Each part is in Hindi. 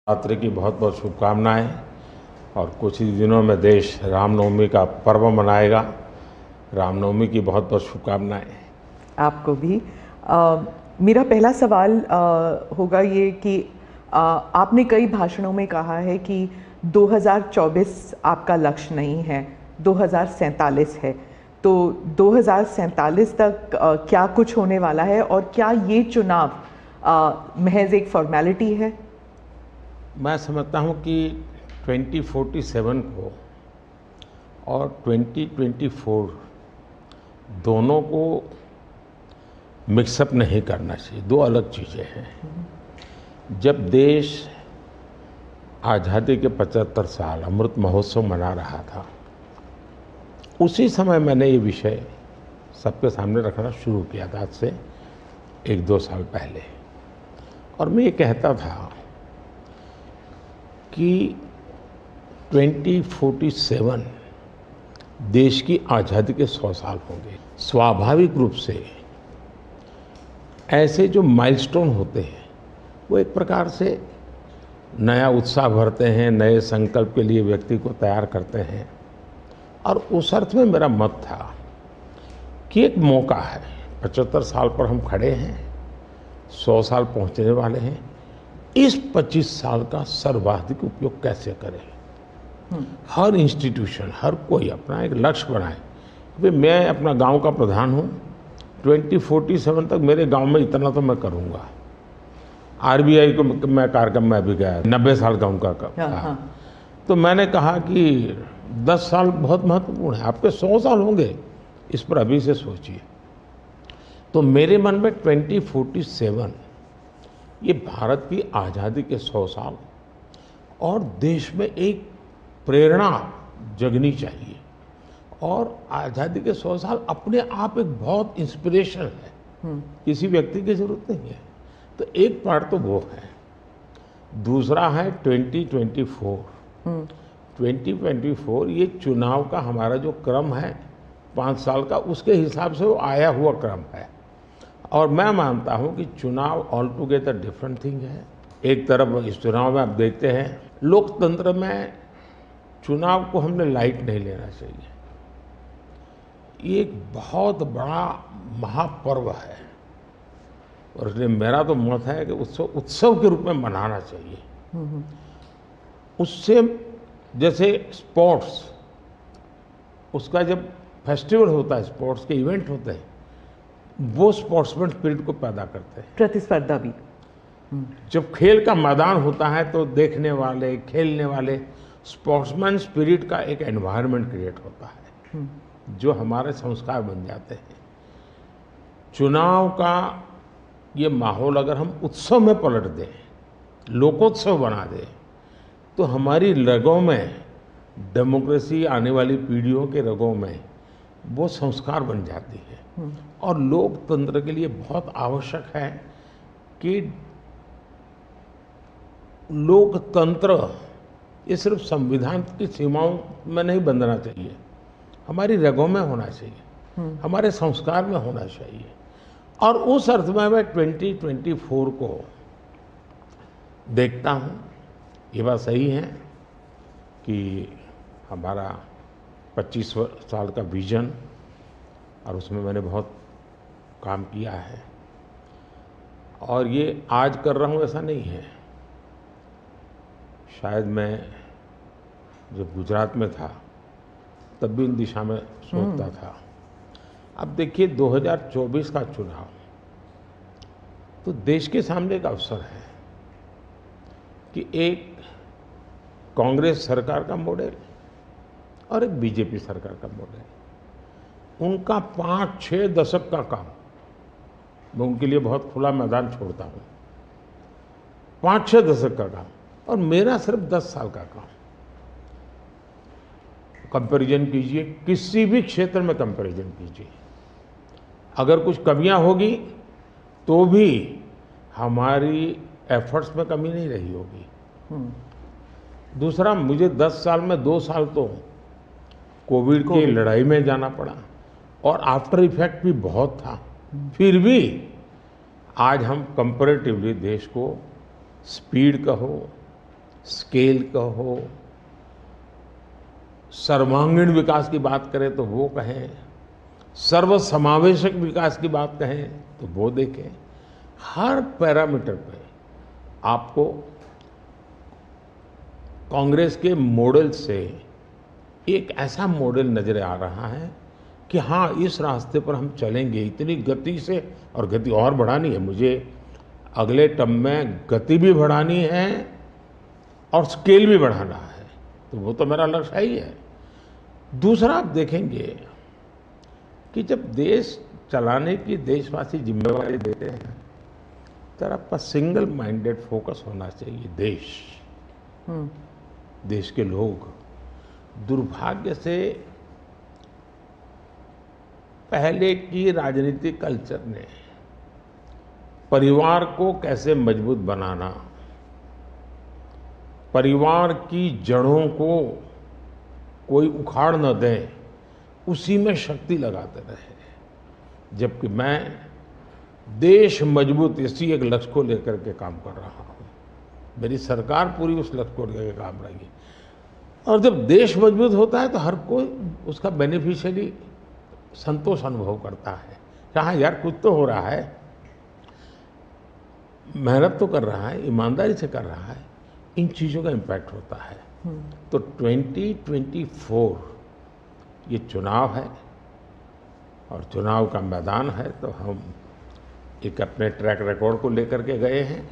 नवरात्रि की बहुत बहुत शुभकामनाएं। और कुछ ही दिनों में देश रामनवमी का पर्व मनाएगा। रामनवमी की बहुत बहुत शुभकामनाएं। आपको भी। मेरा पहला सवाल होगा ये कि आपने कई भाषणों में कहा है कि 2024 आपका लक्ष्य नहीं है, 2047 है। तो 2047 तक क्या कुछ होने वाला है और क्या ये चुनाव महज एक फॉर्मेलिटी है? मैं समझता हूं कि 2047 को और 2024 दोनों को मिक्सअप नहीं करना चाहिए, दो अलग चीज़ें हैं। जब देश आज़ादी के 75 साल अमृत महोत्सव मना रहा था, उसी समय मैंने ये विषय सबके सामने रखना शुरू किया था, आज से 1-2 साल पहले। और मैं ये कहता था कि 2047 देश की आज़ादी के 100 साल होंगे। स्वाभाविक रूप से ऐसे जो माइलस्टोन होते हैं वो एक प्रकार से नया उत्साह भरते हैं, नए संकल्प के लिए व्यक्ति को तैयार करते हैं। और उस अर्थ में मेरा मत था कि एक मौका है, 75 साल पर हम खड़े हैं, 100 साल पहुंचने वाले हैं, इस 25 साल का सर्वाधिक उपयोग कैसे करें। हर इंस्टीट्यूशन, हर कोई अपना एक लक्ष्य बनाए कि मैं अपना गांव का प्रधान हूं, 2047 तक मेरे गांव में इतना तो मैं करूंगा। आरबीआई को मैं कार्यक्रम में भी गया, 90 साल का उनका था। तो मैंने कहा कि 10 साल बहुत महत्वपूर्ण है, आपके 100 साल होंगे, इस पर अभी से सोचिए। तो मेरे मन में 2047 ये भारत की आज़ादी के 100 साल और देश में एक प्रेरणा जगनी चाहिए। और आज़ादी के 100 साल अपने आप एक बहुत इंस्पिरेशन है, किसी व्यक्ति की जरूरत नहीं है। तो एक पार्ट तो वो है। दूसरा है 2024। 2024 ये चुनाव का हमारा जो क्रम है 5 साल का, उसके हिसाब से वो आया हुआ क्रम है। और मैं मानता हूं कि चुनाव ऑल टुगेदर डिफरेंट थिंग है। एक तरफ इस चुनाव में आप देखते हैं, लोकतंत्र में चुनाव को हमने लाइट नहीं लेना चाहिए। ये एक बहुत बड़ा महापर्व है और इसलिए मेरा तो मत है कि उत्सव के रूप में मनाना चाहिए। उससे जैसे स्पोर्ट्स, उसका जब फेस्टिवल होता है, स्पोर्ट्स के इवेंट होते हैं, वो स्पोर्ट्समैन स्पिरिट को पैदा करते हैं, प्रतिस्पर्धा भी। जब खेल का मैदान होता है तो देखने वाले, खेलने वाले, स्पोर्ट्समैन स्पिरिट का एक एनवायरनमेंट क्रिएट होता है जो हमारे संस्कार बन जाते हैं। चुनाव का ये माहौल अगर हम उत्सव में पलट दें, लोकोत्सव बना दें, तो हमारी रगों में, डेमोक्रेसी आने वाली पीढ़ियों के रगों में वो संस्कार बन जाती है। और लोकतंत्र के लिए बहुत आवश्यक है कि लोकतंत्र ये सिर्फ संविधान की सीमाओं में नहीं बंधना चाहिए, हमारी रगों में होना चाहिए, हमारे संस्कार में होना चाहिए। और उस अर्थ में मैं 2024 को देखता हूँ। ये बात सही है कि हमारा 25 साल का विजन, और उसमें मैंने बहुत काम किया है। और ये आज कर रहा हूँ ऐसा नहीं है, शायद मैं जब गुजरात में था तब भी इन दिशा में सोचता था। अब देखिए 2024 का चुनाव तो देश के सामने एक अवसर है कि एक कांग्रेस सरकार का मॉडल और एक बीजेपी सरकार का मॉडल, उनका 5-6 दशक का काम, मैं उनके लिए बहुत खुला मैदान छोड़ता हूँ, 5-6 दशक का काम, और मेरा सिर्फ 10 साल का काम। कंपैरिजन कीजिए, किसी भी क्षेत्र में कंपैरिजन कीजिए, अगर कुछ कमियां होगी तो भी हमारी एफर्ट्स में कमी नहीं रही होगी। दूसरा, मुझे 10 साल में 2 साल तो कोविड की लड़ाई में जाना पड़ा और आफ्टर इफेक्ट भी बहुत था। फिर भी आज हम कंपैरेटिवली देश को स्पीड कहो, स्केल का हो, सर्वांगीण विकास की बात करें तो वो कहें, सर्व समावेशक विकास की बात कहें तो वो देखें। हर पैरामीटर पे आपको कांग्रेस के मॉडल से एक ऐसा मॉडल नजर आ रहा है कि हाँ, इस रास्ते पर हम चलेंगे इतनी गति से, और गति और बढ़ानी है मुझे। अगले टर्म में गति भी बढ़ानी है और स्केल भी बढ़ाना है, तो वो तो मेरा लक्ष्य ही है। दूसरा, आप देखेंगे कि जब देश चलाने की देशवासी जिम्मेवारी देते हैं तो आपका सिंगल माइंडेड फोकस होना चाहिए। देश के लोग दुर्भाग्य से पहले की राजनीतिक कल्चर ने परिवार को कैसे मजबूत बनाना, परिवार की जड़ों को कोई उखाड़ न दे, उसी में शक्ति लगाते रहे। जबकि मैं देश मजबूत इसी एक लक्ष्य को लेकर के काम कर रहा हूँ। मेरी सरकार पूरी उस लक्ष्य को लेकर काम रही। और जब देश मजबूत होता है तो हर कोई उसका बेनिफिशियरी संतोष अनुभव करता है। हाँ यार, कुछ तो हो रहा है, मेहनत तो कर रहा है, ईमानदारी से कर रहा है, इन चीज़ों का इम्पैक्ट होता है। तो 2024 ये चुनाव है और चुनाव का मैदान है, तो हम एक अपने ट्रैक रिकॉर्ड को लेकर के गए हैं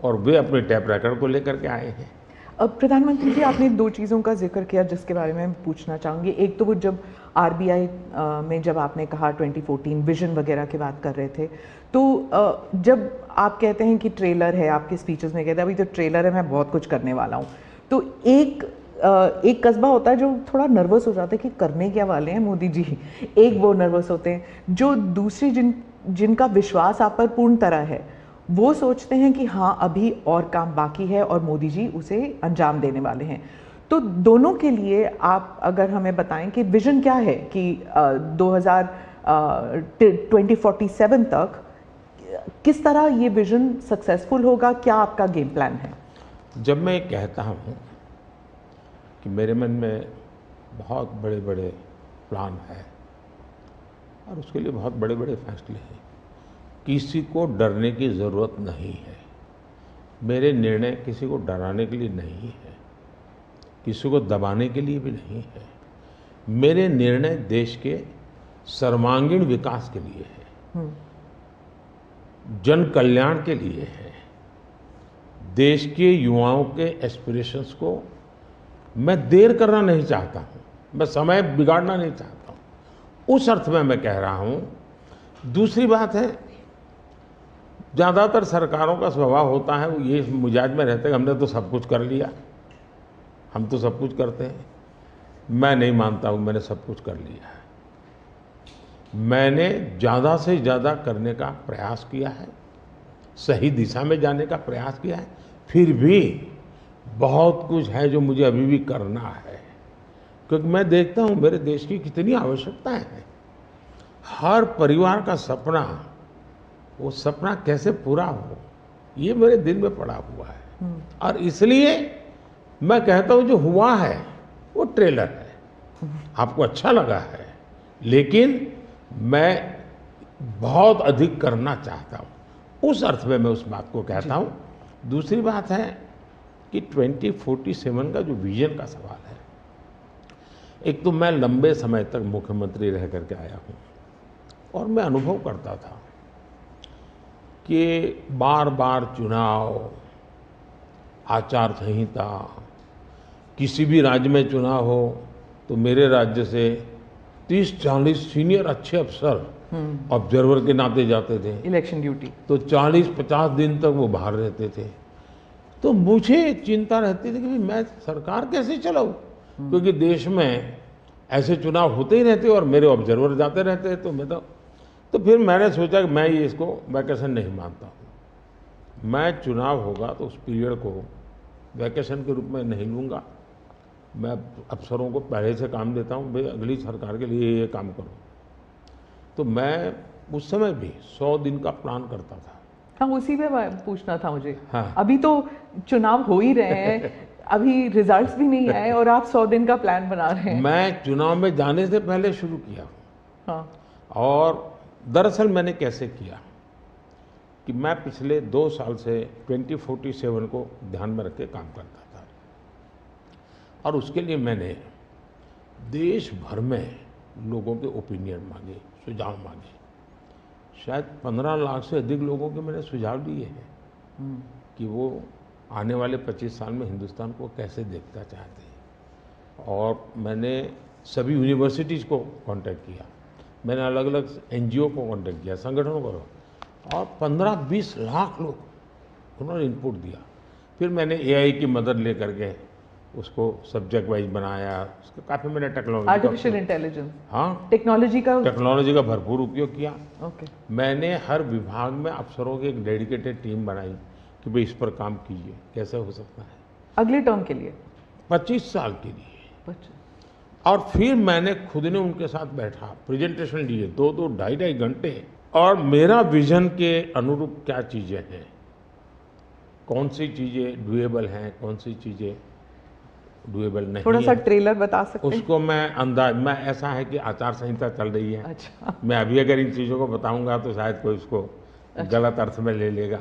और वे अपने ट्रैक रिकॉर्ड को लेकर के आए हैं। अब प्रधानमंत्री जी, आपने दो चीज़ों का जिक्र किया जिसके बारे में पूछना चाहूँगी। एक तो वो जब आरबीआई में जब आपने कहा 2014 विजन वगैरह की बात कर रहे थे, तो जब आप कहते हैं कि ट्रेलर है, आपके स्पीचेस में कहते हैं अभी तो ट्रेलर है, मैं बहुत कुछ करने वाला हूँ, तो एक कस्बा होता है जो थोड़ा नर्वस हो जाता है कि करने क्या वाले हैं मोदी जी। एक वो नर्वस होते हैं, जो दूसरी जिनका विश्वास आप पर पूर्ण तरह है, वो सोचते हैं कि हाँ अभी और काम बाकी है और मोदी जी उसे अंजाम देने वाले हैं। तो दोनों के लिए आप अगर हमें बताएं कि विजन क्या है कि 2047 तक किस तरह ये विजन सक्सेसफुल होगा, क्या आपका गेम प्लान है? जब मैं कहता हूँ कि मेरे मन में बहुत बड़े बड़े प्लान हैं और उसके लिए बहुत बड़े बड़े फैसले हैं, किसी को डरने की ज़रूरत नहीं है। मेरे निर्णय किसी को डराने के लिए नहीं है, किसी को दबाने के लिए भी नहीं है। मेरे निर्णय देश के सर्वांगीण विकास के लिए है, जन कल्याण के लिए है, देश के युवाओं के एस्पिरेशंस को मैं देर करना नहीं चाहता हूँ, मैं समय बिगाड़ना नहीं चाहता हूँ, उस अर्थ में मैं कह रहा हूँ। दूसरी बात है, ज़्यादातर सरकारों का स्वभाव होता है वो ये मिजाज में रहते हैं हमने तो सब कुछ कर लिया, हम तो सब कुछ करते हैं। मैं नहीं मानता हूँ मैंने सब कुछ कर लिया है। मैंने ज़्यादा से ज़्यादा करने का प्रयास किया है, सही दिशा में जाने का प्रयास किया है, फिर भी बहुत कुछ है जो मुझे अभी भी करना है, क्योंकि मैं देखता हूँ मेरे देश की कितनी आवश्यकताएं हैं। हर परिवार का सपना, वो सपना कैसे पूरा हो, ये मेरे दिल में पड़ा हुआ है। और इसलिए मैं कहता हूँ जो हुआ है वो ट्रेलर है, आपको अच्छा लगा है, लेकिन मैं बहुत अधिक करना चाहता हूँ, उस अर्थ में मैं उस बात को कहता हूँ। दूसरी बात है कि 2047 का जो विजन का सवाल है, एक तो मैं लंबे समय तक मुख्यमंत्री रह करके आया हूँ और मैं अनुभव करता था कि बार बार चुनाव, आचार संहिता, किसी भी राज्य में चुनाव हो तो मेरे राज्य से 30-40 सीनियर अच्छे अफसर ऑब्जर्वर के नाते जाते थे इलेक्शन ड्यूटी, तो 40-50 दिन तक वो बाहर रहते थे। तो मुझे चिंता रहती थी कि मैं सरकार कैसे चलाऊं, क्योंकि देश में ऐसे चुनाव होते ही रहते और मेरे ऑब्जर्वर जाते रहते। तो फिर मैंने सोचा कि मैं ये इसको वैकेशन नहीं मानता हूँ। मैं चुनाव होगा तो उस पीरियड को वैकेशन के रूप में नहीं लूँगा। मैं अफसरों को पहले से काम देता हूँ, भाई अगली सरकार के लिए ये काम करो। तो मैं उस समय भी 100 दिन का प्लान करता था। हाँ, उसी पे पूछना था मुझे। हाँ। अभी तो चुनाव हो ही रहे हैं अभी रिजल्ट्स भी नहीं आए और आप 100 दिन का प्लान बना रहे हैं। मैं चुनाव में जाने से पहले शुरू किया। हाँ। और दरअसल मैंने कैसे किया कि मैं पिछले 2 साल से 2047 को ध्यान में रख के काम करता था, और उसके लिए मैंने देश भर में लोगों के ओपिनियन मांगे, सुझाव मांगे। शायद 15 लाख से अधिक लोगों के मैंने सुझाव दिए हैं कि वो आने वाले 25 साल में हिंदुस्तान को कैसे देखना चाहते हैं। और मैंने सभी यूनिवर्सिटीज़ को कांटेक्ट किया, मैंने अलग अलग एनजीओ को कांटेक्ट किया, संगठनों को, और 15-20 लाख लोग उन्होंने इनपुट दिया। फिर मैंने एआई की मदद ले करके उसको सब्जेक्ट वाइज बनाया, उसका काफ़ी मैंने टेक्नोलॉजी, आर्टिफिशियल इंटेलिजेंस, हाँ, टेक्नोलॉजी का भरपूर उपयोग किया। ओके। मैंने हर विभाग में अफसरों की एक डेडिकेटेड टीम बनाई कि भाई इस पर काम कीजिए, कैसे हो सकता है अगले टर्म के लिए, 25 साल के लिए। और फिर मैंने खुद ने उनके साथ बैठा, प्रेजेंटेशन लिए 2-2, 2.5 घंटे, और मेरा विजन के अनुरूप क्या चीज़ें हैं, कौन सी चीज़ें डुएबल हैं, कौन सी चीज़ें डुएबल नहीं, थोड़ा सा ट्रेलर बता सकते हैं? उसको मैं ऐसा है कि आचार संहिता चल रही है। अच्छा। मैं अभी अगर इन चीज़ों को बताऊंगा तो शायद कोई उसको गलत अर्थ में ले लेगा,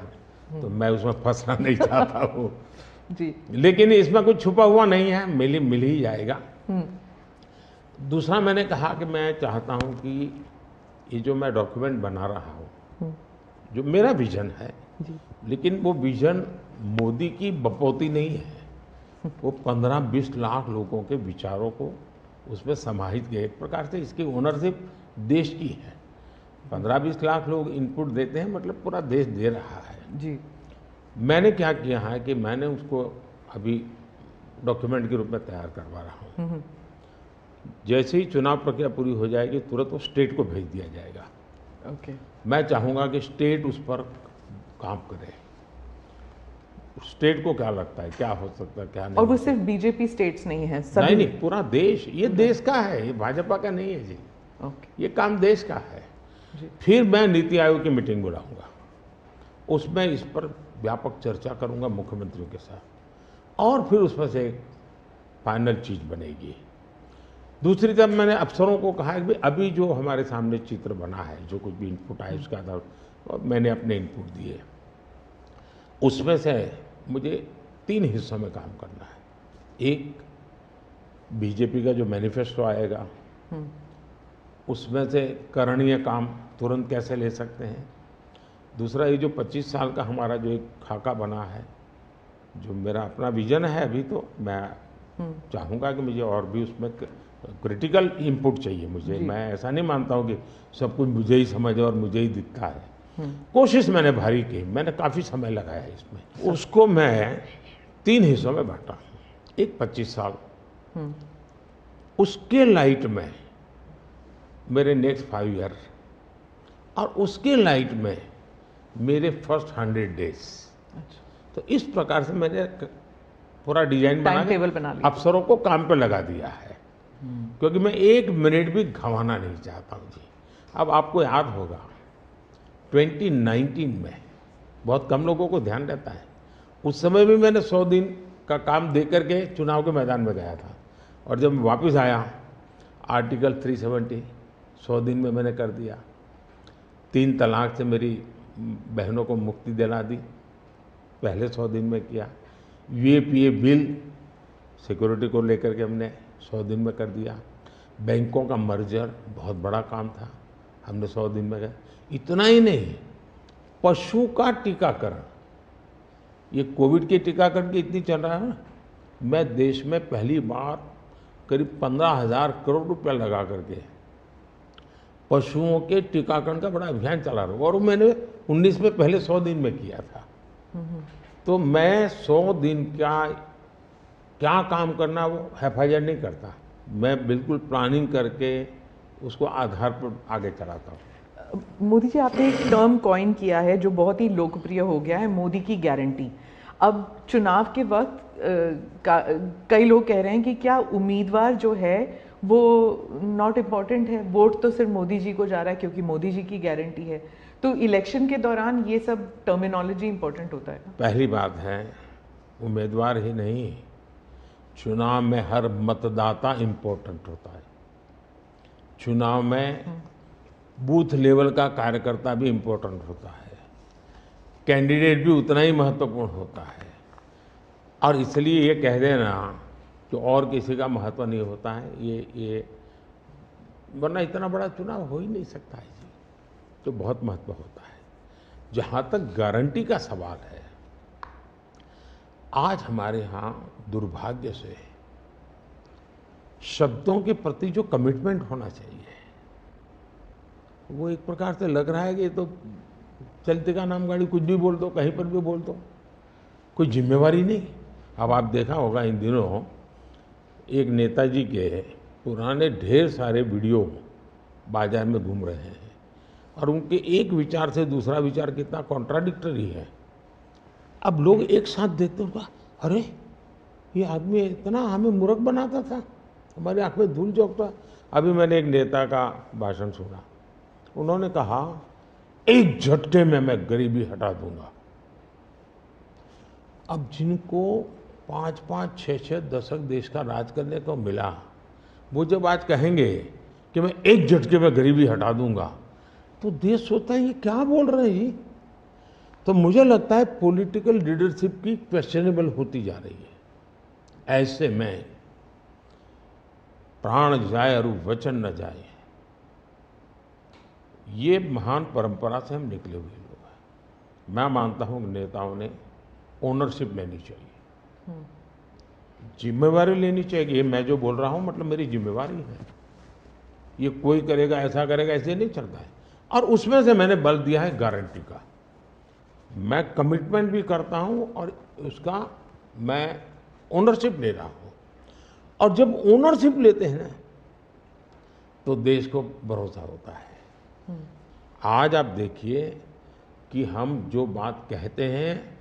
तो मैं उसमें फंसना नहीं चाहता हूँ जी। लेकिन इसमें कुछ छुपा हुआ नहीं है, मिल ही जाएगा। दूसरा मैंने कहा कि मैं चाहता हूँ कि ये जो मैं डॉक्यूमेंट बना रहा हूँ, जो मेरा विजन है जी। लेकिन वो विजन मोदी की बपौती नहीं है, वो 15-20 लाख लोगों के विचारों को उसमें समाहित किया। एक प्रकार से इसकी ओनरशिप देश की है। 15-20 लाख लोग इनपुट देते हैं, मतलब पूरा देश दे रहा है जी। मैंने क्या किया है कि मैंने उसको अभी डॉक्यूमेंट के रूप में तैयार करवा रहा हूँ। जैसे ही चुनाव प्रक्रिया पूरी हो जाएगी तुरंत वो स्टेट को भेज दिया जाएगा। ओके। मैं चाहूँगा कि स्टेट उस पर काम करे, स्टेट को क्या लगता है, क्या हो सकता है, क्या नहीं। और वो सिर्फ बीजेपी स्टेट्स नहीं है, सभी नहीं, पूरा देश, ये देश का है, ये भाजपा का नहीं है जी। ओके। ये काम देश का है जी। फिर मैं नीति आयोग की मीटिंग बुलाऊंगा, उसमें इस पर व्यापक चर्चा करूंगा मुख्यमंत्रियों के साथ, और फिर उसमें से एक फाइनल चीज़ बनेगी। दूसरी तरफ मैंने अफसरों को कहा कि अभी जो हमारे सामने चित्र बना है, जो कुछ भी इनपुट आए उसके आधार पर मैंने अपने इनपुट दिए, उसमें से मुझे 3 हिस्सों में काम करना है। एक, बीजेपी का जो मैनिफेस्टो आएगा उसमें से करणीय काम तुरंत कैसे ले सकते हैं। दूसरा, ये जो 25 साल का हमारा जो एक खाका बना है, जो मेरा अपना विजन है, अभी तो मैं चाहूँगा कि मुझे और भी उसमें क्रिटिकल इनपुट चाहिए मुझे। मैं ऐसा नहीं मानता हूँ कि सब कुछ मुझे ही समझ और मुझे ही दिखता है। कोशिश मैंने भारी की, मैंने काफ़ी समय लगाया इसमें। उसको मैं 3 हिस्सों में बांटा। एक 25 साल, उसके लाइट में मेरे नेक्स्ट 5 ईयर, और उसके लाइट में मेरे फर्स्ट 100 डेज। तो इस प्रकार से मैंने पूरा डिजाइन बना लिया, अफसरों को काम पे लगा दिया है, क्योंकि मैं 1 मिनट भी गंवाना नहीं चाहता हूँ जी। अब आपको याद होगा 2019 में बहुत कम लोगों को ध्यान रहता है, उस समय भी मैंने 100 दिन का काम दे करके चुनाव के मैदान में गया था, और जब मैं वापस आया आर्टिकल 370 100 दिन में मैंने कर दिया। 3 तलाक से मेरी बहनों को मुक्ति दिला दी, पहले 100 दिन में किया। यूएपीए बिल सिक्योरिटी को लेकर के हमने 100 दिन में कर दिया। बैंकों का मर्जर बहुत बड़ा काम था, हमने 100 दिन में किया। इतना ही नहीं, पशु का टीकाकरण, ये कोविड के टीकाकरण की इतनी चल रहा है ना, मैं देश में पहली बार करीब 15,000 करोड़ रुपया लगा करके पशुओं के टीकाकरण का बड़ा अभियान चला रहा हूँ, और मैंने 19 में पहले 100 दिन में किया था। तो मैं 100 दिन का क्या काम करना वो हैफाजत नहीं करता, मैं बिल्कुल प्लानिंग करके उसको आधार पर आगे चलाता हूँ। मोदी जी, आपने एक टर्म कॉइन किया है जो बहुत ही लोकप्रिय हो गया है, मोदी की गारंटी। अब चुनाव के वक्त कई लोग कह रहे हैं कि क्या उम्मीदवार जो है वो नॉट इम्पॉर्टेंट है, वोट तो सिर्फ मोदी जी को जा रहा है क्योंकि मोदी जी की गारंटी है। तो इलेक्शन के दौरान ये सब टर्मिनोलॉजी इम्पोर्टेंट होता है। पहली बात है, उम्मीदवार ही नहीं, चुनाव में हर मतदाता इम्पोर्टेंट होता है। चुनाव में बूथ लेवल का कार्यकर्ता भी इम्पोर्टेंट होता है, कैंडिडेट भी उतना ही महत्वपूर्ण होता है। और इसलिए ये कह देना कि और किसी का महत्व नहीं होता है, ये वरना इतना बड़ा चुनाव हो ही नहीं सकता है जी, तो बहुत महत्व होता है। जहाँ तक गारंटी का सवाल है, आज हमारे यहाँ दुर्भाग्य से शब्दों के प्रति जो कमिटमेंट होना चाहिए वो एक प्रकार से लग रहा है कि ये तो चलते का नाम गाड़ी, कुछ भी बोल दो, कहीं पर भी बोल दो, कोई जिम्मेवारी नहीं। अब आप देखा होगा इन दिनों एक नेताजी के पुराने ढेर सारे वीडियो बाजार में घूम रहे हैं और उनके एक विचार से दूसरा विचार कितना कॉन्ट्राडिक्टरी है। अब लोग एक साथ देखते होगा, अरे ये आदमी इतना हमें मूर्ख बनाता था, हमारी आंख में धूल झोंकता। अभी मैंने एक नेता का भाषण सुना, उन्होंने कहा एक झटके में मैं गरीबी हटा दूंगा। अब जिनको 5-5, 6-6 दशक देश का राज करने को मिला, वो जब आज कहेंगे कि मैं एक झटके में गरीबी हटा दूंगा, तो देश सोचता है ये क्या बोल रहे हैं जी। तो मुझे लगता है पॉलिटिकल लीडरशिप की क्वेश्चनेबल होती जा रही है। ऐसे में प्राण जाए और वचन न जाए, ये महान परंपरा से हम निकले हुए लोग हैं। मैं मानता हूँ नेताओं ने ओनरशिप लेनी चाहिए, जिम्मेवारी लेनी चाहिए। ये मैं जो बोल रहा हूँ मतलब मेरी जिम्मेवारी है, ये कोई करेगा ऐसा करेगा ऐसे नहीं चलता है। और उसमें से मैंने बल दिया है गारंटी का। मैं कमिटमेंट भी करता हूँ और उसका मैं ओनरशिप ले रहा हूँ। और जब ओनरशिप लेते हैं ना तो देश को भरोसा होता है। आज आप देखिए कि हम जो बात कहते हैं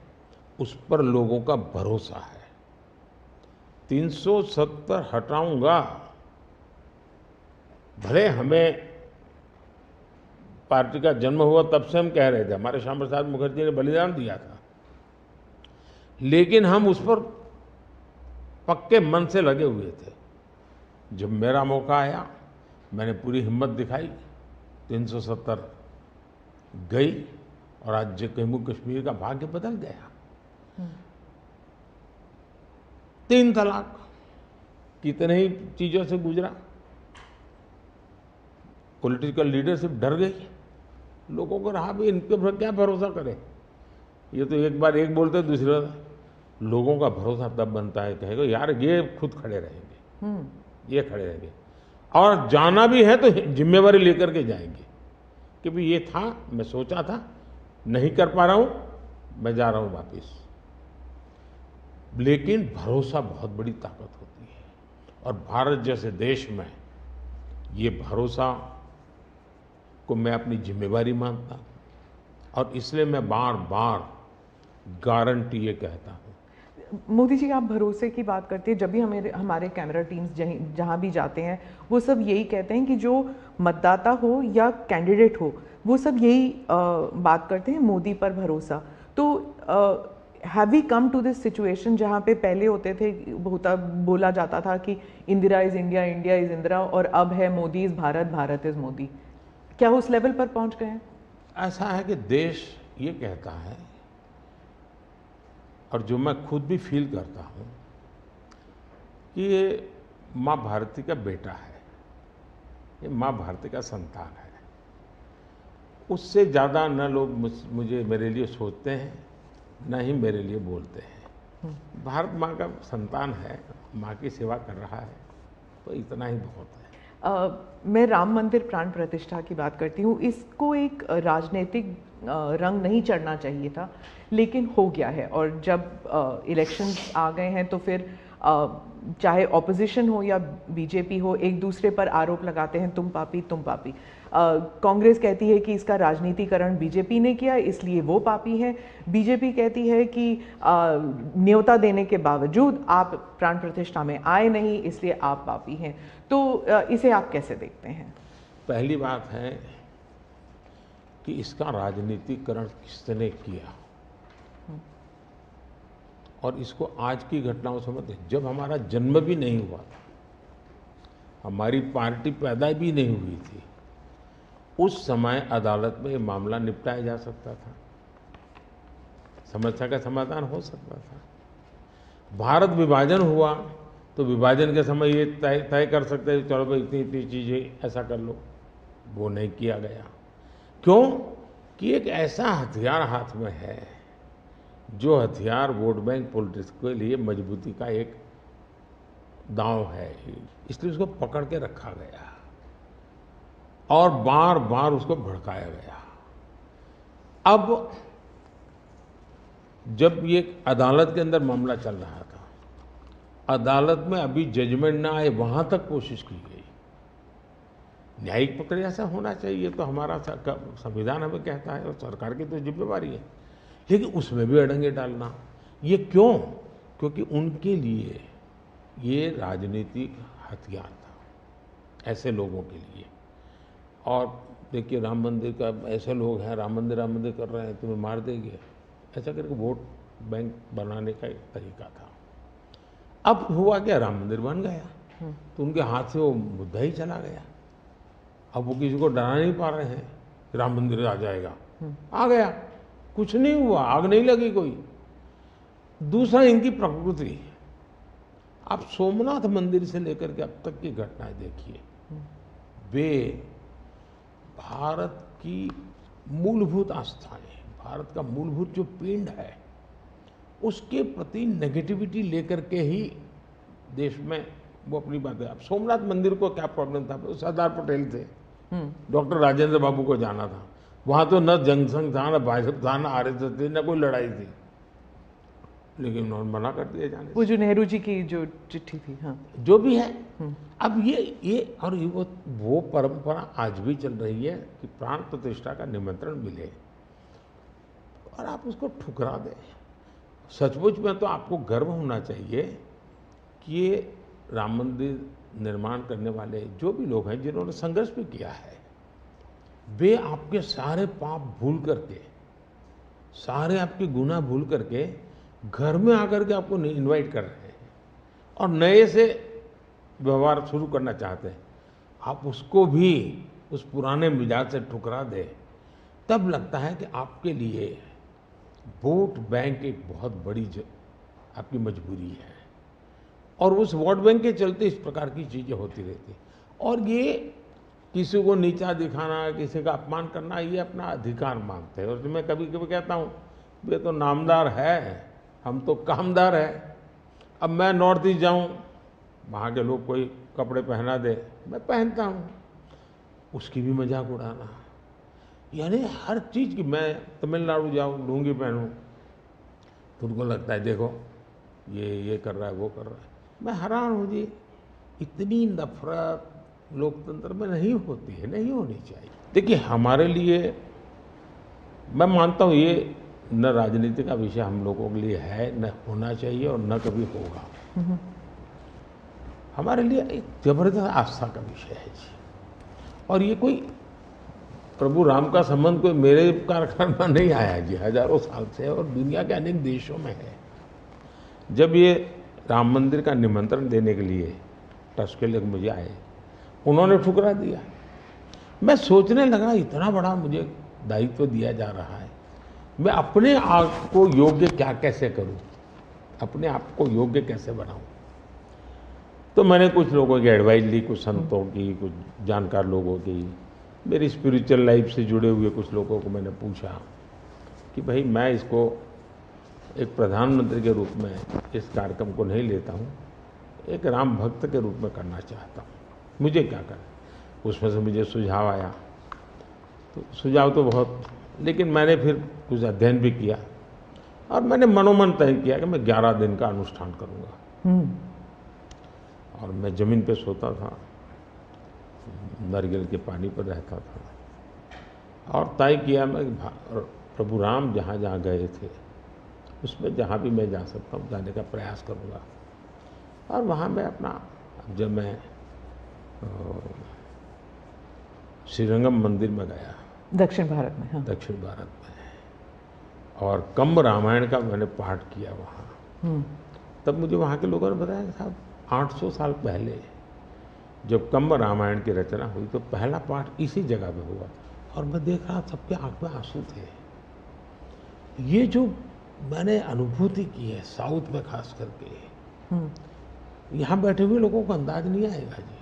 उस पर लोगों का भरोसा है। 370 हटाऊंगा, भले हमें पार्टी का जन्म हुआ तब से हम कह रहे थे, हमारे श्यामा प्रसाद मुखर्जी ने बलिदान दिया था, लेकिन हम उस पर पक्के मन से लगे हुए थे। जब मेरा मौका आया मैंने पूरी हिम्मत दिखाई, 370 गई और आज जम्मू कश्मीर का भाग्य बदल गया। 3 तलाक कितने ही चीजों से गुजरा, पॉलिटिकल लीडरशिप डर गई, लोगों को रहा भी इनके पर क्या भरोसा करें। ये तो एक बार एक बोलते दूसरी बार, लोगों का भरोसा तब बनता है, कहेगा यार ये खुद खड़े रहेंगे, ये खड़े रहेंगे और जाना भी है तो जिम्मेवारी लेकर के जाएंगे कि भाई ये था, मैं सोचा था, नहीं कर पा रहा हूं, मैं जा रहा हूं वापिस। लेकिन भरोसा बहुत बड़ी ताकत होती है और भारत जैसे देश में ये भरोसा को मैं अपनी जिम्मेवारी मानता हूं और इसलिए मैं बार बार गारंटी ये कहता हूं। मोदी जी, आप भरोसे की बात करते हैं, जब भी हमारे कैमरा टीम्स जहाँ भी जाते हैं वो सब यही कहते हैं कि जो मतदाता हो या कैंडिडेट हो वो सब यही बात करते हैं, मोदी पर भरोसा। तो have we come to this situation जहाँ पे पहले होते थे, बोला जाता था कि Indira is India, India is Indira, और अब है मोदी इज़ भारत, भारत इज़ मोदी। क्या उस लेवल पर पहुँच गए हैं? ऐसा है कि देश ये कहता है और जो मैं खुद भी फील करता हूँ कि ये माँ भारती का बेटा है, ये माँ भारती का संतान है। उससे ज़्यादा न लोग मुझे मेरे लिए सोचते हैं, न ही मेरे लिए बोलते हैं। भारत माँ का संतान है, माँ की सेवा कर रहा है, तो इतना ही बहुत है। मैं राम मंदिर प्राण प्रतिष्ठा की बात करती हूँ। इसको एक राजनीतिक रंग नहीं चढ़ना चाहिए था, लेकिन हो गया है। और जब इलेक्शंस आ गए हैं तो फिर चाहे ऑपोजिशन हो या बीजेपी हो, एक दूसरे पर आरोप लगाते हैं, तुम पापी तुम पापी। कांग्रेस कहती है कि इसका राजनीतिकरण बीजेपी ने किया इसलिए वो पापी है। बीजेपी कहती है कि न्योता देने के बावजूद आप प्राण प्रतिष्ठा में आए नहीं इसलिए आप पापी हैं। तो इसे आप कैसे देखते हैं? पहली बात है कि इसका राजनीतिकरण किसने किया और इसको आज की घटनाओं से मत, जब हमारा जन्म भी नहीं हुआ था, हमारी पार्टी पैदा भी नहीं हुई थी, उस समय अदालत में ये मामला निपटाया जा सकता था, समस्या का समाधान हो सकता था। भारत विभाजन हुआ तो विभाजन के समय ये तय कर सकते हैं, चलो भाई इतनी इतनी चीज़ें ऐसा कर लो, वो नहीं किया गया। क्यों? कि एक ऐसा हथियार हाथ में है, जो हथियार वोट बैंक पॉलिटिक्स के लिए मजबूती का एक दांव है, इसलिए उसको पकड़ के रखा गया और बार बार उसको भड़काया गया। अब जब ये अदालत के अंदर मामला चल रहा था, अदालत में अभी जजमेंट ना आए वहां तक कोशिश की गई। न्यायिक प्रक्रिया से होना चाहिए, तो हमारा संविधान हमें कहता है और सरकार की तो जिम्मेवारी है, लेकिन उसमें भी अड़ंगे डालना, ये क्यों? क्योंकि उनके लिए ये राजनीतिक हथियार था, ऐसे लोगों के लिए। और देखिए राम मंदिर का, ऐसे लोग हैं राम मंदिर कर रहे हैं, तुम्हें मार देंगे, ऐसा करके वोट बैंक बनाने का एक तरीका था। अब हुआ क्या, राम मंदिर बन गया तो उनके हाथ से वो मुद्दा ही चला गया। अब वो किसी को डरा नहीं पा रहे हैं, राम मंदिर आ जाएगा, आ गया, कुछ नहीं हुआ, आग नहीं लगी कोई। दूसरा, इनकी प्रकृति, आप सोमनाथ मंदिर से लेकर के अब तक की घटनाएं देखिए, वे भारत की मूलभूत आस्थाएं, भारत का मूलभूत जो पिंड है, उसके प्रति नेगेटिविटी लेकर के ही देश में वो अपनी बातें। अब सोमनाथ मंदिर को क्या प्रॉब्लम था, सरदार पटेल थे, डॉक्टर राजेंद्र बाबू को जाना था, वहां तो न जनसंघ था, न भाजपा था, न आरएसएस थी, न कोई लड़ाई थी, लेकिन उन्होंने मना कर दिया जाने। वो जो नेहरू जी की जो चिट्ठी थी, हाँ, जो भी है, अब ये और वो परंपरा आज भी चल रही है कि प्राण प्रतिष्ठा का निमंत्रण मिले और आप उसको ठुकरा दें। सचमुच में तो आपको गर्व होना चाहिए कि ये राम मंदिर निर्माण करने वाले जो भी लोग हैं, जिन्होंने संघर्ष भी किया है, वे आपके सारे पाप भूल करके, सारे आपके गुनाह भूल करके घर में आकर के आपको इनवाइट कर रहे हैं और नए से व्यवहार शुरू करना चाहते हैं। आप उसको भी उस पुराने मिजाज से ठुकरा दें, तब लगता है कि आपके लिए वोट बैंक एक बहुत बड़ी आपकी मजबूरी है, और उस वोट बैंक के चलते इस प्रकार की चीज़ें होती रहती। और ये किसी को नीचा दिखाना, किसी का अपमान करना, ये अपना अधिकार मानते हैं। और मैं कभी कभी कहता हूँ, ये तो नामदार है, हम तो कामदार है। अब मैं नॉर्थ ईस्ट जाऊँ, वहाँ के लोग कोई कपड़े पहना दे, मैं पहनता हूँ, उसकी भी मजाक उड़ाना, यानी हर चीज़ की। मैं तमिलनाडु जाऊँ, लुंगी पहनूँ, तो उनको लगता है देखो ये कर रहा है, वो कर रहा है। मैं हैरान हूँ जी, इतनी नफरत लोकतंत्र में नहीं होती है, नहीं होनी चाहिए। देखिए हमारे लिए, मैं मानता हूँ ये न राजनीति का विषय हम लोगों के लिए है, न होना चाहिए और न कभी होगा। हमारे लिए एक जबरदस्त आस्था का विषय है जी। और ये कोई प्रभु राम का संबंध कोई मेरे कारखाने में नहीं आया जी, हजारों साल से, और दुनिया के अनेक देशों में है। जब ये राम मंदिर का निमंत्रण देने के लिए ट्रस्ट के लोग मुझे आए, उन्होंने ठुकरा दिया। मैं सोचने लगा, इतना बड़ा मुझे दायित्व दिया जा रहा है, मैं अपने आप को योग्य क्या कैसे करूं, अपने आप को योग्य कैसे बनाऊं। तो मैंने कुछ लोगों की एडवाइस ली, कुछ संतों की, कुछ जानकार लोगों की, मेरी स्पिरिचुअल लाइफ से जुड़े हुए कुछ लोगों को मैंने पूछा कि भाई मैं इसको एक प्रधानमंत्री के रूप में इस कार्यक्रम को नहीं लेता हूँ, एक राम भक्त के रूप में करना चाहता हूँ, मुझे क्या करें। उसमें से मुझे सुझाव आया, तो सुझाव तो बहुत, लेकिन मैंने फिर कुछ अध्ययन भी किया और मैंने मनोमन तय किया कि मैं 11 दिन का अनुष्ठान करूँगा। और मैं ज़मीन पे सोता था, नारियल के पानी पर रहता था, और तय किया मैं प्रभु राम जहाँ जहाँ गए थे उसमें जहाँ भी मैं जा सकता हूँ जाने का प्रयास करूँगा। और वहाँ मैं अपना, जब मैं श्रीरंगम मंदिर में गया, दक्षिण भारत में, हाँ, दक्षिण भारत में, और कम्ब रामायण का मैंने पाठ किया वहाँ, तब मुझे वहाँ के लोगों ने बताया साहब 800 साल पहले जब कंब रामायण की रचना हुई तो पहला पाठ इसी जगह पे हुआ और मैं देख रहा सबके आंख में आंसू थे। ये जो मैंने अनुभूति की है साउथ में खास करके, यहाँ बैठे हुए लोगों को अंदाज नहीं आएगा जी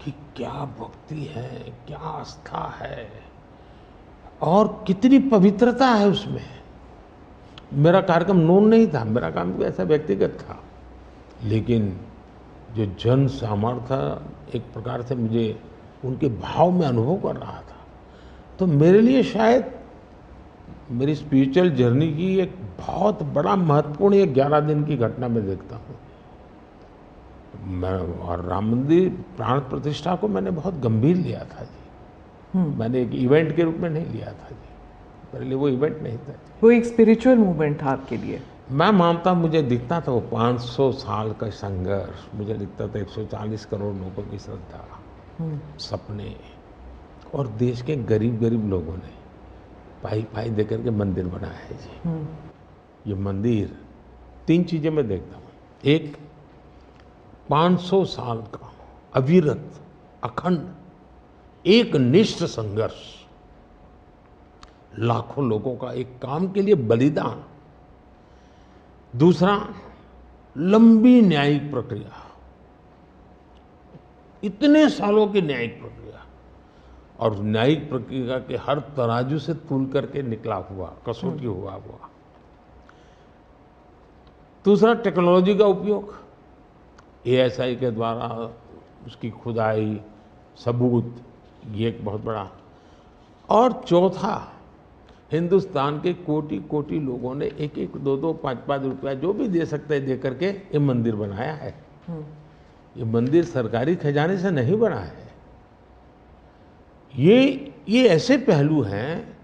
कि क्या भक्ति है, क्या आस्था है और कितनी पवित्रता है उसमें। मेरा कार्यक्रम नोन नहीं था, मेरा काम भी ऐसा व्यक्तिगत था, लेकिन जो जन सामर्थ्य एक प्रकार से मुझे उनके भाव में अनुभव कर रहा था, तो मेरे लिए शायद मेरी स्पिरिचुअल जर्नी की एक बहुत बड़ा महत्वपूर्ण ये 11 दिन की घटना मैं देखता हूँ। मैं और राम मंदिर प्राण प्रतिष्ठा को मैंने बहुत गंभीर लिया था जी। मैंने एक इवेंट के रूप में नहीं लिया था जी, मेरे लिए वो इवेंट नहीं था। वो एक स्पिरिचुअल मूवमेंट था आपके लिए? मैं मानता, मुझे दिखता था वो 500 साल का संघर्ष, मुझे दिखता था 140 करोड़ लोगों की श्रद्धा, सपने, और देश के गरीब गरीब लोगों ने पाई पाई दे करके मंदिर बनाया है जी। ये मंदिर 3 चीजें मैं देखता हूँ। एक, 500 साल का अविरत अखंड एक निष्ठ संघर्ष, लाखों लोगों का एक काम के लिए बलिदान। दूसरा, लंबी न्यायिक प्रक्रिया, इतने सालों की न्यायिक प्रक्रिया, और न्यायिक प्रक्रिया के हर तराजू से तूल करके निकला हुआ, कसौटी हुआ हुआ। दूसरा, टेक्नोलॉजी का उपयोग, ASI के द्वारा उसकी खुदाई, सबूत, ये एक बहुत बड़ा। और चौथा, हिंदुस्तान के कोटि कोटि लोगों ने 1-1, 2-2, 5-5 रुपया जो भी दे सकते हैं दे करके ये मंदिर बनाया है। ये मंदिर सरकारी खजाने से नहीं बना है। ये ऐसे पहलू हैं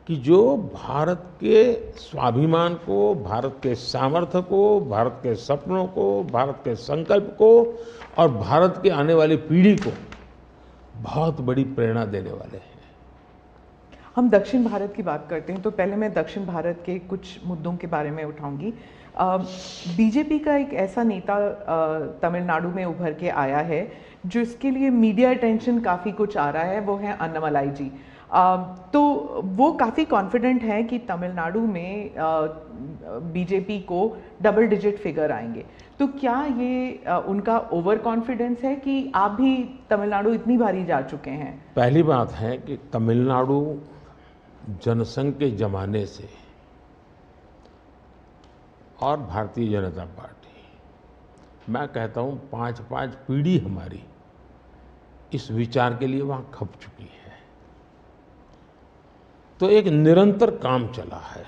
कि जो भारत के स्वाभिमान को, भारत के सामर्थ्य को, भारत के सपनों को, भारत के संकल्प को और भारत के आने वाली पीढ़ी को बहुत बड़ी प्रेरणा देने वाले हैं। हम दक्षिण भारत की बात करते हैं तो पहले मैं दक्षिण भारत के कुछ मुद्दों के बारे में उठाऊंगी। बीजेपी का एक ऐसा नेता तमिलनाडु में उभर के आया है जिसके लिए मीडिया अटेंशन काफ़ी कुछ आ रहा है, वो है अन्नामलाई जी। तो वो काफ़ी कॉन्फिडेंट है कि तमिलनाडु में बीजेपी को डबल डिजिट फिगर आएंगे। तो क्या ये उनका ओवर कॉन्फिडेंस है कि आप भी तमिलनाडु इतनी बारी जा चुके हैं? पहली बात है कि तमिलनाडु जनसंघ के जमाने से और भारतीय जनता पार्टी, मैं कहता हूँ 5-5 पीढ़ी हमारी इस विचार के लिए वहाँ खप चुकी है। तो एक निरंतर काम चला है।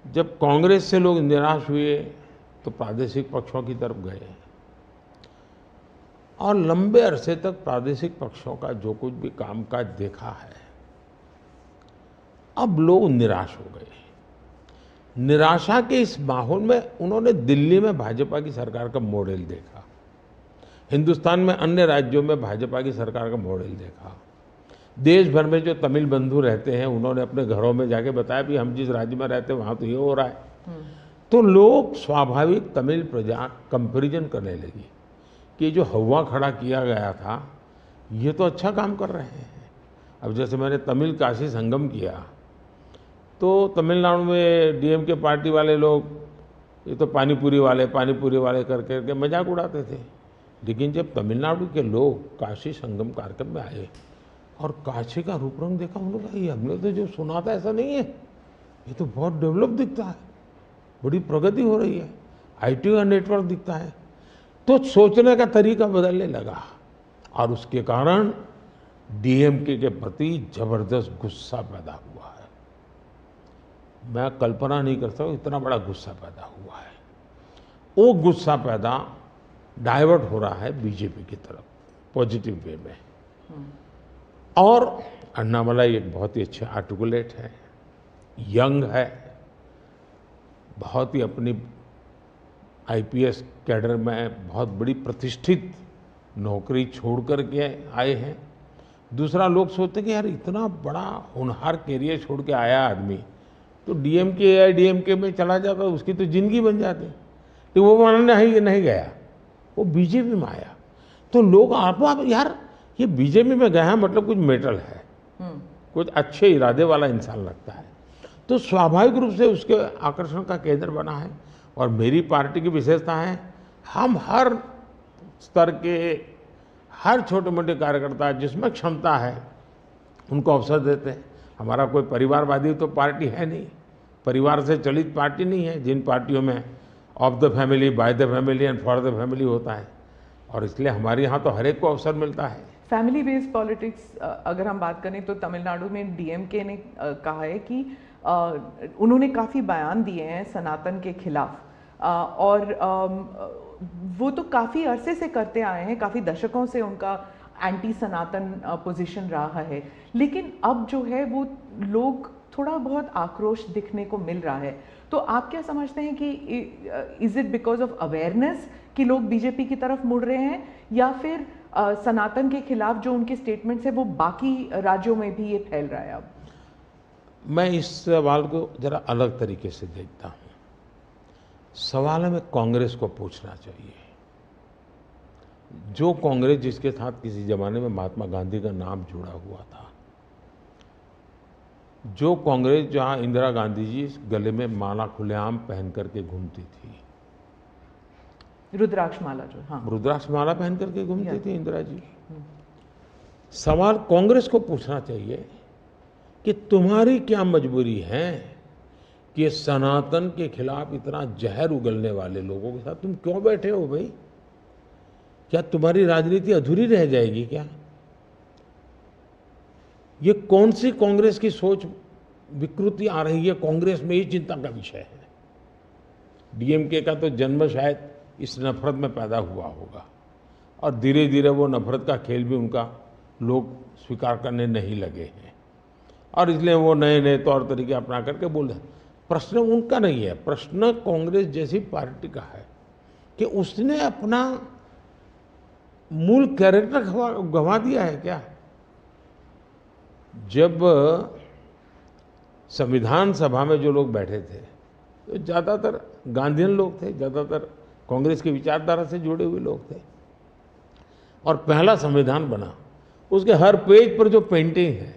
जब कांग्रेस से लोग निराश हुए तो प्रादेशिक पक्षों की तरफ गए और लंबे अरसे तक प्रादेशिक पक्षों का जो कुछ भी कामकाज देखा है, अब लोग निराश हो गए। निराशा के इस माहौल में उन्होंने दिल्ली में भाजपा की सरकार का मॉडल देखा, हिंदुस्तान में अन्य राज्यों में भाजपा की सरकार का मॉडल देखा, देश भर में जो तमिल बंधु रहते हैं उन्होंने अपने घरों में जाके बताया भी हम जिस राज्य में रहते हैं वहाँ तो ये हो रहा है। तो लोग स्वाभाविक तमिल प्रजा कंपैरिजन करने लगी कि जो हवा खड़ा किया गया था ये तो अच्छा काम कर रहे हैं। अब जैसे मैंने तमिल काशी संगम किया तो तमिलनाडु में DMK पार्टी वाले लोग ये तो पानीपुरी वाले कर करके मजाक उड़ाते थे, लेकिन जब तमिलनाडु के लोग काशी संगम कार्यक्रम में आए और काशी का रूप रंग देखा, उन्होंने कहा ये हमने तो जो सुना था ऐसा नहीं है, ये तो बहुत डेवलप दिखता है, बड़ी प्रगति हो रही है, IT का नेटवर्क दिखता है। तो सोचने का तरीका बदलने लगा और उसके कारण DMK के प्रति जबरदस्त गुस्सा पैदा हुआ है। मैं कल्पना नहीं कर सकता इतना बड़ा गुस्सा पैदा हुआ है। वो गुस्सा पैदा डाइवर्ट हो रहा है बीजेपी की तरफ पॉजिटिव वे में। और अन्नामलाई एक बहुत ही अच्छे आर्टिकुलेट है, यंग है, बहुत ही अपनी IPS कैडर में बहुत बड़ी प्रतिष्ठित नौकरी छोड़ कर के आए हैं। दूसरा, लोग सोचते कि यार इतना बड़ा होनहार कैरियर छोड़ के आया आदमी तो DMK AIADMK में चला जाता उसकी तो जिंदगी बन जाती, तो वो मानने नहीं गया, वो बीजेपी में आया। तो लोग आप यार ये बीजेपी में गया मतलब कुछ मेटल है, कुछ अच्छे इरादे वाला इंसान लगता है, तो स्वाभाविक रूप से उसके आकर्षण का केंद्र बना है। और मेरी पार्टी की विशेषता है, हम हर स्तर के हर छोटे मोटे कार्यकर्ता जिसमें क्षमता है उनको अवसर देते हैं। हमारा कोई परिवारवादी तो पार्टी है नहीं, परिवार से चलित पार्टी नहीं है, जिन पार्टियों में of the family, by the family and for the family होता है। और इसलिए हमारे यहाँ तो हर एक को अवसर मिलता है। फैमिली बेस्ड पॉलिटिक्स अगर हम बात करें तो तमिलनाडु में डीएमके ने कहा है कि उन्होंने काफ़ी बयान दिए हैं सनातन के खिलाफ, और वो तो काफ़ी अरसे से करते आए हैं, काफ़ी दशकों से उनका एंटी सनातन पोजीशन रहा है। लेकिन अब जो है वो लोग थोड़ा बहुत आक्रोश दिखने को मिल रहा है। तो आप क्या समझते हैं कि is it because of awareness कि लोग बीजेपी की तरफ मुड़ रहे हैं, या फिर सनातन के खिलाफ जो उनके स्टेटमेंट्स है वो बाकी राज्यों में भी ये फैल रहा है? अब मैं इस सवाल को जरा अलग तरीके से देखता हूँ। सवाल हमें कांग्रेस को पूछना चाहिए। जो कांग्रेस जिसके साथ किसी जमाने में महात्मा गांधी का नाम जुड़ा हुआ था, जो कांग्रेस जहां इंदिरा गांधी जी गले में माला खुलेआम पहन करके घूमती थी, रुद्राक्ष माला, जो हाँ रुद्राक्ष माला पहन करके घूमती थी इंदिरा जी। सवाल कांग्रेस को पूछना चाहिए कि तुम्हारी क्या मजबूरी है कि सनातन के खिलाफ इतना जहर उगलने वाले लोगों के साथ तुम क्यों बैठे हो भाई? क्या तुम्हारी राजनीति अधूरी रह जाएगी क्या? ये कौन सी कांग्रेस की सोच विकृति आ रही है कांग्रेस में, ये चिंता का विषय है। डीएमके का तो जन्म शायद इस नफरत में पैदा हुआ होगा, और धीरे धीरे वो नफरत का खेल भी उनका लोग स्वीकार करने नहीं लगे हैं, और इसलिए वो नए नए तौर तरीके अपना करके बोल रहे हैं। प्रश्न उनका नहीं है, प्रश्न कांग्रेस जैसी पार्टी का है कि उसने अपना मूल कैरेक्टर गंवा दिया है क्या? जब संविधान सभा में जो लोग बैठे थे तो ज़्यादातर गांधीयन लोग थे, ज़्यादातर कांग्रेस की विचारधारा से जुड़े हुए लोग थे, और पहला संविधान बना, उसके हर पेज पर जो पेंटिंग है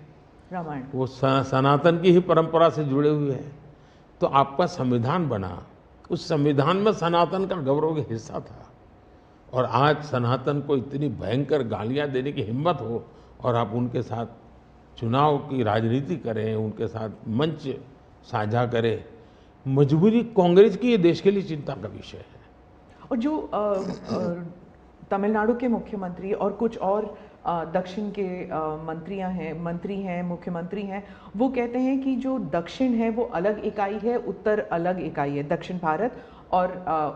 रामायण, वो सनातन की ही परंपरा से जुड़े हुए हैं। तो आपका संविधान बना, उस संविधान में सनातन का गौरव का हिस्सा था, और आज सनातन को इतनी भयंकर गालियां देने की हिम्मत हो और आप उनके साथ चुनाव की राजनीति करें, उनके साथ मंच साझा करें। मजबूरी कांग्रेस की, ये देश के लिए चिंता का विषय है। और जो तमिलनाडु के मुख्यमंत्री और कुछ और दक्षिण के मंत्री हैं, मुख्यमंत्री हैं, वो कहते हैं कि जो दक्षिण है वो अलग इकाई है, उत्तर अलग इकाई है, दक्षिण भारत और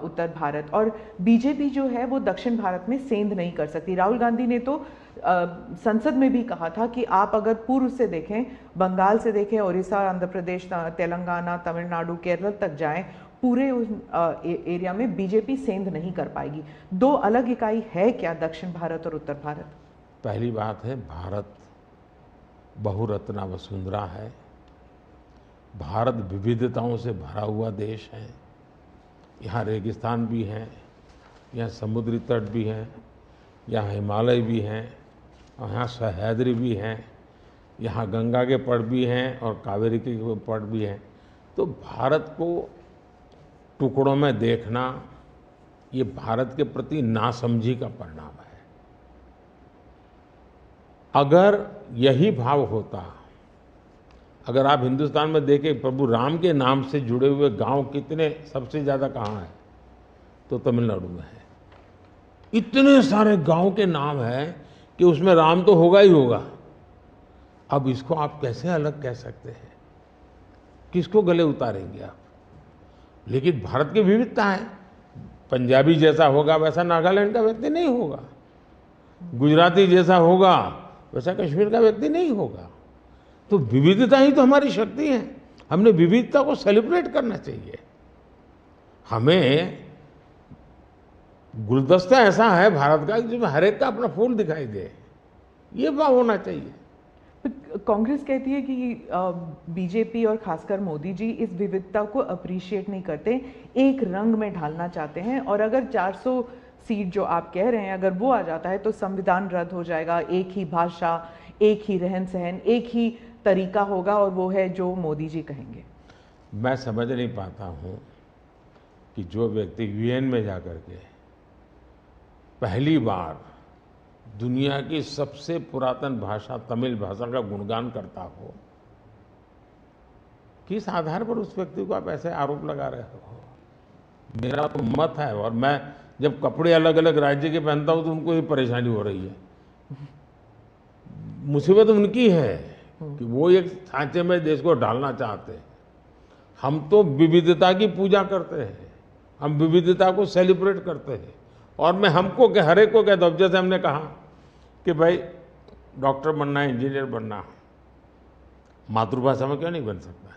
उत्तर भारत, और बीजेपी जो है वो दक्षिण भारत में सेंध नहीं कर सकती। राहुल गांधी ने तो संसद में भी कहा था कि आप अगर पूर्व से देखें, बंगाल से देखें, उड़ीसा, आंध्र प्रदेश, तेलंगाना, तमिलनाडु, केरल तक जाएं, पूरे उस एरिया में बीजेपी सेंध नहीं कर पाएगी। दो अलग इकाई है क्या दक्षिण भारत और उत्तर भारत? पहली बात है, भारत बहुरत्ना वसुंधरा है, भारत विविधताओं से भरा हुआ देश है। यहाँ रेगिस्तान भी है, यहाँ समुद्री तट भी है, यहाँ हिमालय भी हैं, और यहाँ सह्याद्री भी हैं, यहाँ गंगा के पट भी हैं और कावेरी के पट भी हैं। तो भारत को टुकड़ों में देखना, ये भारत के प्रति नासमझी का परिणाम है। अगर यही भाव होता, अगर आप हिंदुस्तान में देखें प्रभु राम के नाम से जुड़े हुए गांव कितने सबसे ज़्यादा कहाँ हैं, तो तमिलनाडु में है। इतने सारे गांव के नाम हैं कि उसमें राम तो होगा ही होगा। अब इसको आप कैसे अलग कह सकते हैं? किसको गले उतारेंगे आप? लेकिन भारत की विविधता है, पंजाबी जैसा होगा वैसा नागालैंड का व्यक्ति नहीं होगा, गुजराती जैसा होगा वैसा कश्मीर का व्यक्ति नहीं होगा। तो विविधता ही तो हमारी शक्ति है, हमने विविधता को सेलिब्रेट करना चाहिए। हमें गुलदस्ता ऐसा है भारत का जिसमें हर एक का अपना फूल दिखाई दे, ये भाव होना चाहिए। कांग्रेस कहती है कि बीजेपी और खासकर मोदी जी इस विविधता को अप्रिशिएट नहीं करते, एक रंग में ढालना चाहते हैं, और अगर 400 सीट जो आप कह रहे हैं अगर वो आ जाता है तो संविधान रद्द हो जाएगा, एक ही भाषा, एक ही रहन सहन, एक ही तरीका होगा, और वो है जो मोदी जी कहेंगे। मैं समझ नहीं पाता हूँ कि जो व्यक्ति यूएन में जाकर के पहली बार दुनिया की सबसे पुरातन भाषा तमिल भाषा का गुणगान करता हो, किस आधार पर उस व्यक्ति को आप ऐसे आरोप लगा रहे हो? मेरा तो मत है, और मैं जब कपड़े अलग अलग राज्य के पहनता हूं तो उनको ये परेशानी हो रही है। मुसीबत उनकी है कि वो एक सांचे में देश को डालना चाहते हैं। हम तो विविधता की पूजा करते हैं, हम विविधता को सेलिब्रेट करते हैं। और मैं हमको हर एक को कहता हूँ, जैसे हमने कहा कि भाई डॉक्टर बनना है, इंजीनियर बनना है, मातृभाषा में क्यों नहीं बन सकता है?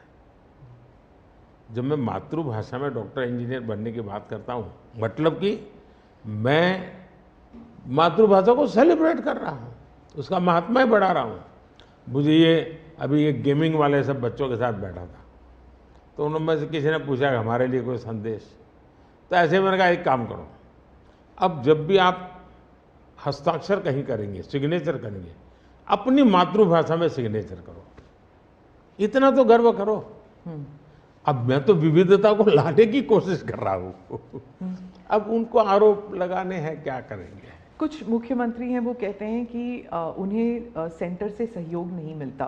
जब मैं मातृभाषा में डॉक्टर इंजीनियर बनने की बात करता हूँ, मतलब कि मैं मातृभाषा को सेलिब्रेट कर रहा हूँ, उसका महात्मा बढ़ा रहा हूँ। मुझे ये अभी एक गेमिंग वाले सब बच्चों के साथ बैठा था, तो उनमें से किसी ने पूछा कि हमारे लिए कोई संदेश, तो ऐसे मैंने कहा एक काम करो, अब जब भी आप हस्ताक्षर कहीं करेंगे, सिग्नेचर करेंगे, अपनी मातृभाषा में सिग्नेचर करो, इतना तो गर्व करो। अब मैं तो विविधता को लाने की कोशिश कर रहा हूँ। अब उनको आरोप लगाने हैं, क्या करेंगे? कुछ मुख्यमंत्री हैं वो कहते हैं कि उन्हें सेंटर से सहयोग नहीं मिलता।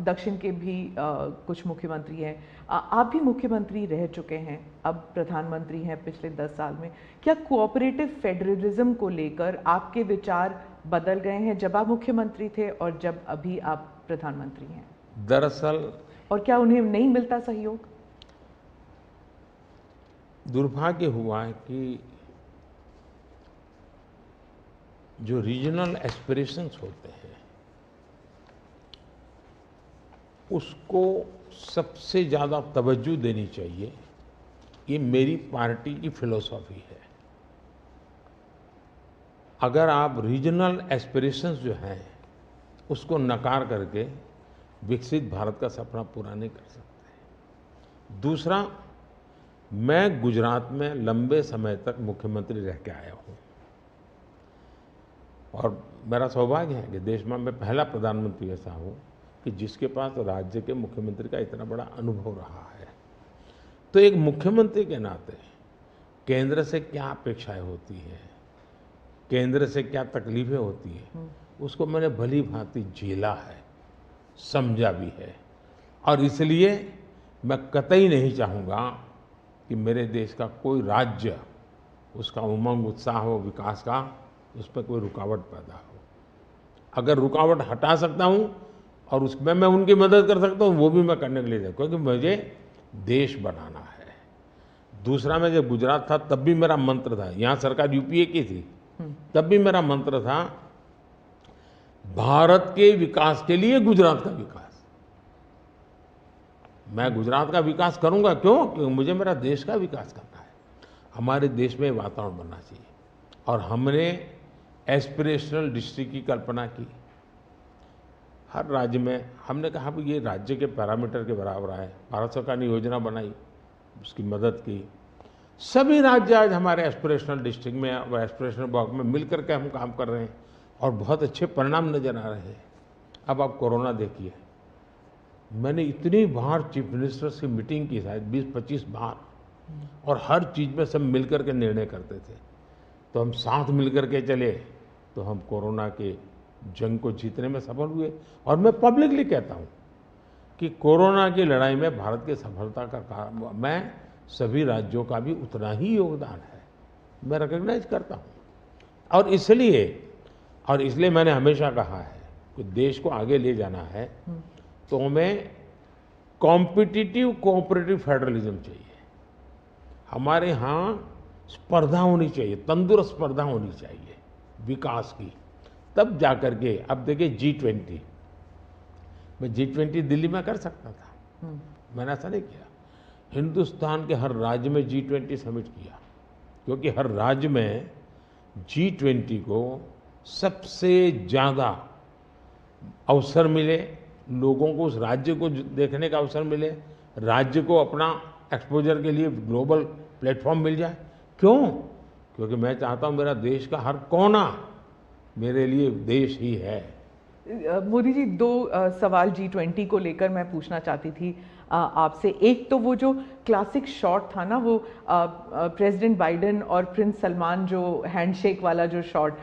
दक्षिण के भी कुछ मुख्यमंत्री हैं, आप भी मुख्यमंत्री रह चुके हैं, अब प्रधानमंत्री हैं पिछले 10 साल में। क्या कोऑपरेटिव फेडरलिज्म को लेकर आपके विचार बदल गए हैं जब आप मुख्यमंत्री थे और जब अभी आप प्रधानमंत्री हैं? दरअसल, और क्या उन्हें नहीं मिलता सहयोग? दुर्भाग्य हुआ है कि जो रीजनल एस्पिरेशंस होते हैं उसको सबसे ज़्यादा तवज्जो देनी चाहिए, ये मेरी पार्टी की फिलॉसफी है। अगर आप रीजनल एस्पिरेशंस जो हैं उसको नकार करके विकसित भारत का सपना पूरा नहीं कर सकते। दूसरा, मैं गुजरात में लंबे समय तक मुख्यमंत्री रह के आया हूँ, और मेरा सौभाग्य है कि देश में मैं पहला प्रधानमंत्री ऐसा हूँ कि जिसके पास राज्य के मुख्यमंत्री का इतना बड़ा अनुभव रहा है। तो एक मुख्यमंत्री के नाते केंद्र से क्या अपेक्षाएं होती हैं, केंद्र से क्या तकलीफें होती हैं, उसको मैंने भली भांति झेला है, समझा भी है। और इसलिए मैं कतई नहीं चाहूँगा कि मेरे देश का कोई राज्य, उसका उमंग उत्साह हो विकास का, उस पर कोई रुकावट पैदा हो। अगर रुकावट हटा सकता हूँ और उसमें मैं उनकी मदद कर सकता हूँ, वो भी मैं करने के लिए जाऊँ, क्योंकि मुझे देश बनाना है। दूसरा, मैं जब गुजरात था तब भी मेरा मंत्र था, यहाँ सरकार यूपीए की थी, तब भी मेरा मंत्र था भारत के विकास के लिए गुजरात का विकास। मैं गुजरात का विकास करूंगा, क्यों? क्योंकि मुझे मेरा देश का विकास करना है। हमारे देश में वातावरण बनना चाहिए, और हमने एस्पिरेशनल डिस्ट्रिक्ट की कल्पना की। हर राज्य में हमने कहा कि ये राज्य के पैरामीटर के बराबर है। भारत सरकार ने योजना बनाई, उसकी मदद की। सभी राज्य आज हमारे एस्पिरेशनल डिस्ट्रिक्ट में और एस्पिरेशनल ब्लॉक में मिल करके हम काम कर रहे हैं, और बहुत अच्छे परिणाम नजर आ रहे हैं। अब आप कोरोना देखिए, मैंने इतनी बार चीफ मिनिस्टर से मीटिंग की, शायद 20-25 बार, और हर चीज़ में सब मिल करके निर्णय करते थे। तो हम साथ मिल करके चले तो हम कोरोना के जंग को जीतने में सफल हुए। और मैं पब्लिकली कहता हूँ कि कोरोना की लड़ाई में भारत की सफलता का कारण, मैं सभी राज्यों का भी उतना ही योगदान है, मैं रिकॉग्नाइज करता हूँ। और इसलिए मैंने हमेशा कहा है कि देश को आगे ले जाना है तो हमें कॉम्पिटिटिव कोऑपरेटिव फेडरलिज्म चाहिए। हमारे यहाँ स्पर्धा होनी चाहिए, तंदुरुस्त स्पर्धा होनी चाहिए विकास की, तब जाकर के। अब देखिए G20, मैं G20 दिल्ली में कर सकता था, मैंने ऐसा नहीं किया। हिंदुस्तान के हर राज्य में G20 समिट किया, क्योंकि हर राज्य में G20 को सबसे ज़्यादा अवसर मिले, लोगों को उस राज्य को देखने का अवसर मिले, राज्य को अपना एक्सपोजर के लिए ग्लोबल प्लेटफॉर्म मिल जाए। क्यों? क्योंकि मैं चाहता हूँ मेरा देश का हर कोना मेरे लिए देश ही है। मोदी जी, दो सवाल G20 को लेकर मैं पूछना चाहती थी आपसे। एक तो वो जो क्लासिक शॉट था ना, वो प्रेसिडेंट बाइडेन और प्रिंस सलमान जो हैंडशेक वाला जो शॉट,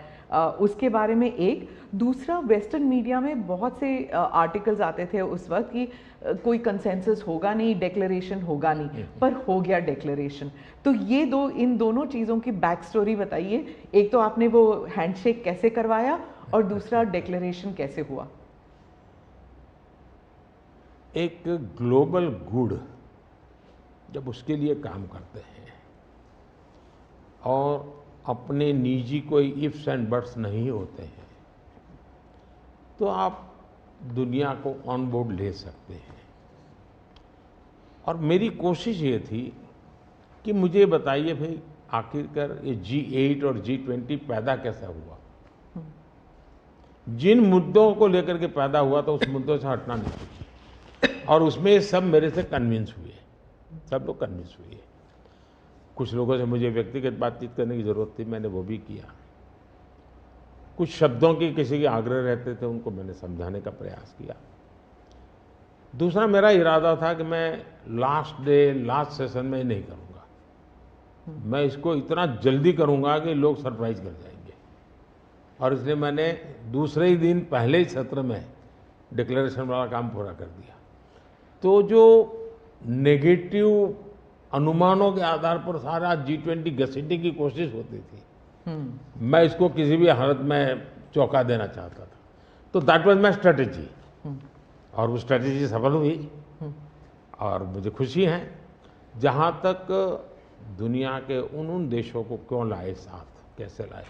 उसके बारे में एक। दूसरा, वेस्टर्न मीडिया में बहुत से आर्टिकल्स आते थे उस वक्त कि कोई कंसेंसस होगा नहीं, डेक्लेरेशन होगा नहीं, पर हो गया डेक्लेरेशन। तो ये दो, इन दोनों चीज़ों की बैक स्टोरी बताइए। एक तो आपने वो हैंडशेक कैसे करवाया, और दूसरा डेक्लेरेशन कैसे हुआ? एक ग्लोबल गुड जब उसके लिए काम करते हैं और अपने निजी कोई इफ्स एंड बट्स नहीं होते हैं, तो आप दुनिया को ऑन बोर्ड ले सकते हैं। और मेरी कोशिश ये थी कि मुझे बताइए भाई, आखिरकार ये G8 और G20 पैदा कैसा हुआ। जिन मुद्दों को लेकर के पैदा हुआ तो उस मुद्दों से हटना नहीं, और उसमें सब मेरे से कन्विंस हुए, सब लोग कन्विंस हुए। कुछ लोगों से मुझे व्यक्तिगत बातचीत करने की ज़रूरत थी, मैंने वो भी किया। कुछ शब्दों की किसी के आग्रह रहते थे, उनको मैंने समझाने का प्रयास किया। दूसरा, मेरा इरादा था कि मैं लास्ट डे, लास्ट सेशन में नहीं करूँगा, मैं इसको इतना जल्दी करूँगा कि लोग सरप्राइज कर जाएंगे। और इसलिए मैंने दूसरे ही दिन, पहले ही सत्र में डिक्लेरेशन वाला काम पूरा कर दिया। तो जो नेगेटिव अनुमानों के आधार पर सारा G20 घसीटने की कोशिश होती थी, मैं इसको किसी भी हालत में चौंका देना चाहता था। तो दैट वाज माय स्ट्रेटेजी, और वो स्ट्रेटेजी सफल हुई। और मुझे खुशी है, जहाँ तक दुनिया के उन देशों को क्यों लाए साथ, कैसे लाए।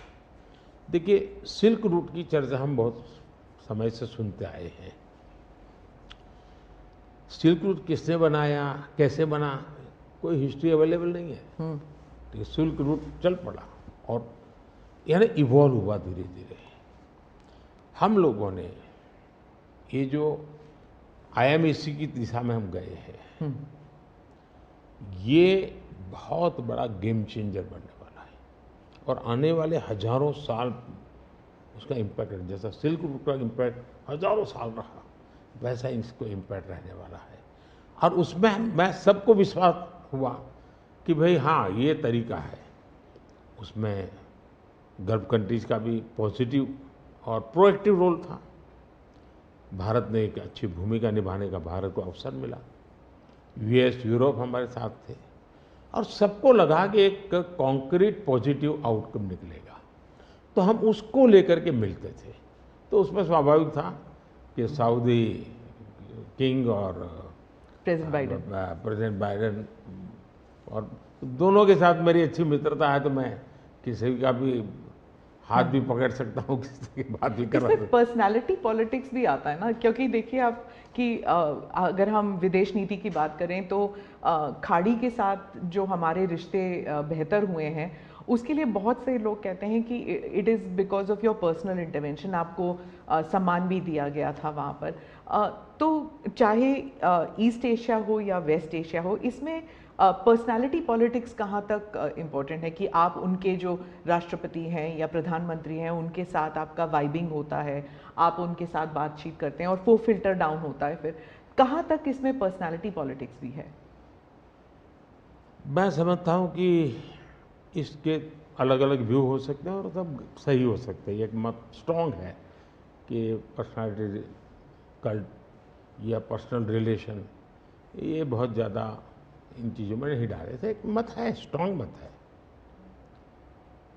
देखिए, सिल्क रूट की चर्चा हम बहुत समय से सुनते आए हैं। सिल्क रूट किसने बनाया, कैसे बना, कोई हिस्ट्री अवेलेबल नहीं है। तो सिल्क रूट चल पड़ा और यानी इवॉल्व हुआ धीरे धीरे। हम लोगों ने ये जो IMEC की दिशा में हम गए हैं, ये बहुत बड़ा गेम चेंजर बनने वाला है, और आने वाले हजारों साल उसका इम्पैक्ट है। जैसा सिल्क रूट का इम्पैक्ट हजारों साल रहा, वैसा इसको इम्पैक्ट रहने वाला है। और उसमें मैं सबको विश्वास हुआ कि भाई हाँ, ये तरीका है। उसमें गल्फ कंट्रीज का भी पॉजिटिव और प्रोएक्टिव रोल था। भारत ने एक अच्छी भूमिका निभाने का भारत को अवसर मिला। US, यूरोप हमारे साथ थे, और सबको लगा कि एक कॉन्क्रीट पॉजिटिव आउटकम निकलेगा, तो हम उसको लेकर के मिलते थे। तो उसमें स्वाभाविक था कि सऊदी किंग और प्रेसिडेंट बाइडेन, और दोनों के साथ मेरी अच्छी मित्रता है, तो मैं किसी का भी हाथ भी पकड़ सकता हूँ, किसी की बात भी कर सकता हूँ। पर्सनालिटी पॉलिटिक्स भी आता है ना, क्योंकि देखिए आप कि अगर हम विदेश नीति की बात करें तो खाड़ी के साथ जो हमारे रिश्ते बेहतर हुए हैं, उसके लिए बहुत से लोग कहते हैं कि it is because of your personal intervention. आपको सम्मान भी दिया गया था वहाँ पर। तो चाहे ईस्ट एशिया हो या वेस्ट एशिया हो, इसमें पर्सनालिटी पॉलिटिक्स कहाँ तक इम्पोर्टेंट है कि आप उनके जो राष्ट्रपति हैं या प्रधानमंत्री हैं, उनके साथ आपका वाइबिंग होता है, आप उनके साथ बातचीत करते हैं और वो फिल्टर डाउन होता है। फिर कहाँ तक इसमें पर्सनालिटी पॉलिटिक्स भी है? मैं समझता हूँ कि इसके अलग अलग व्यू हो सकते हैं और सब सही हो सकते हैं। एक मत स्ट्रॉन्ग है कि पर्सनालिटी कल्ट या पर्सनल रिलेशन, ये बहुत ज़्यादा इन चीज़ों में नहीं डाले थे। एक मत है, स्ट्रॉन्ग मत है।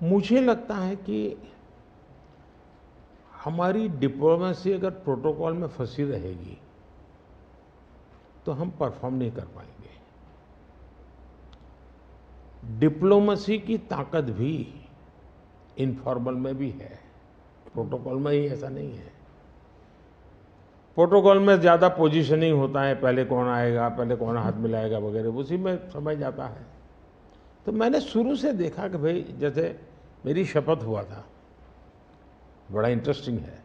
मुझे लगता है कि हमारी डिप्लोमेसी अगर प्रोटोकॉल में फंसी रहेगी तो हम परफॉर्म नहीं कर पाएंगे। डिप्लोमेसी की ताकत भी इनफॉर्मल में भी है, प्रोटोकॉल में ही ऐसा नहीं है। प्रोटोकॉल में ज़्यादा पोजीशनिंग होता है, पहले कौन आएगा, पहले कौन हाथ मिलाएगा वगैरह, उसी में समझ जाता है। तो मैंने शुरू से देखा कि भाई, जैसे मेरी शपथ हुआ था, बड़ा इंटरेस्टिंग है।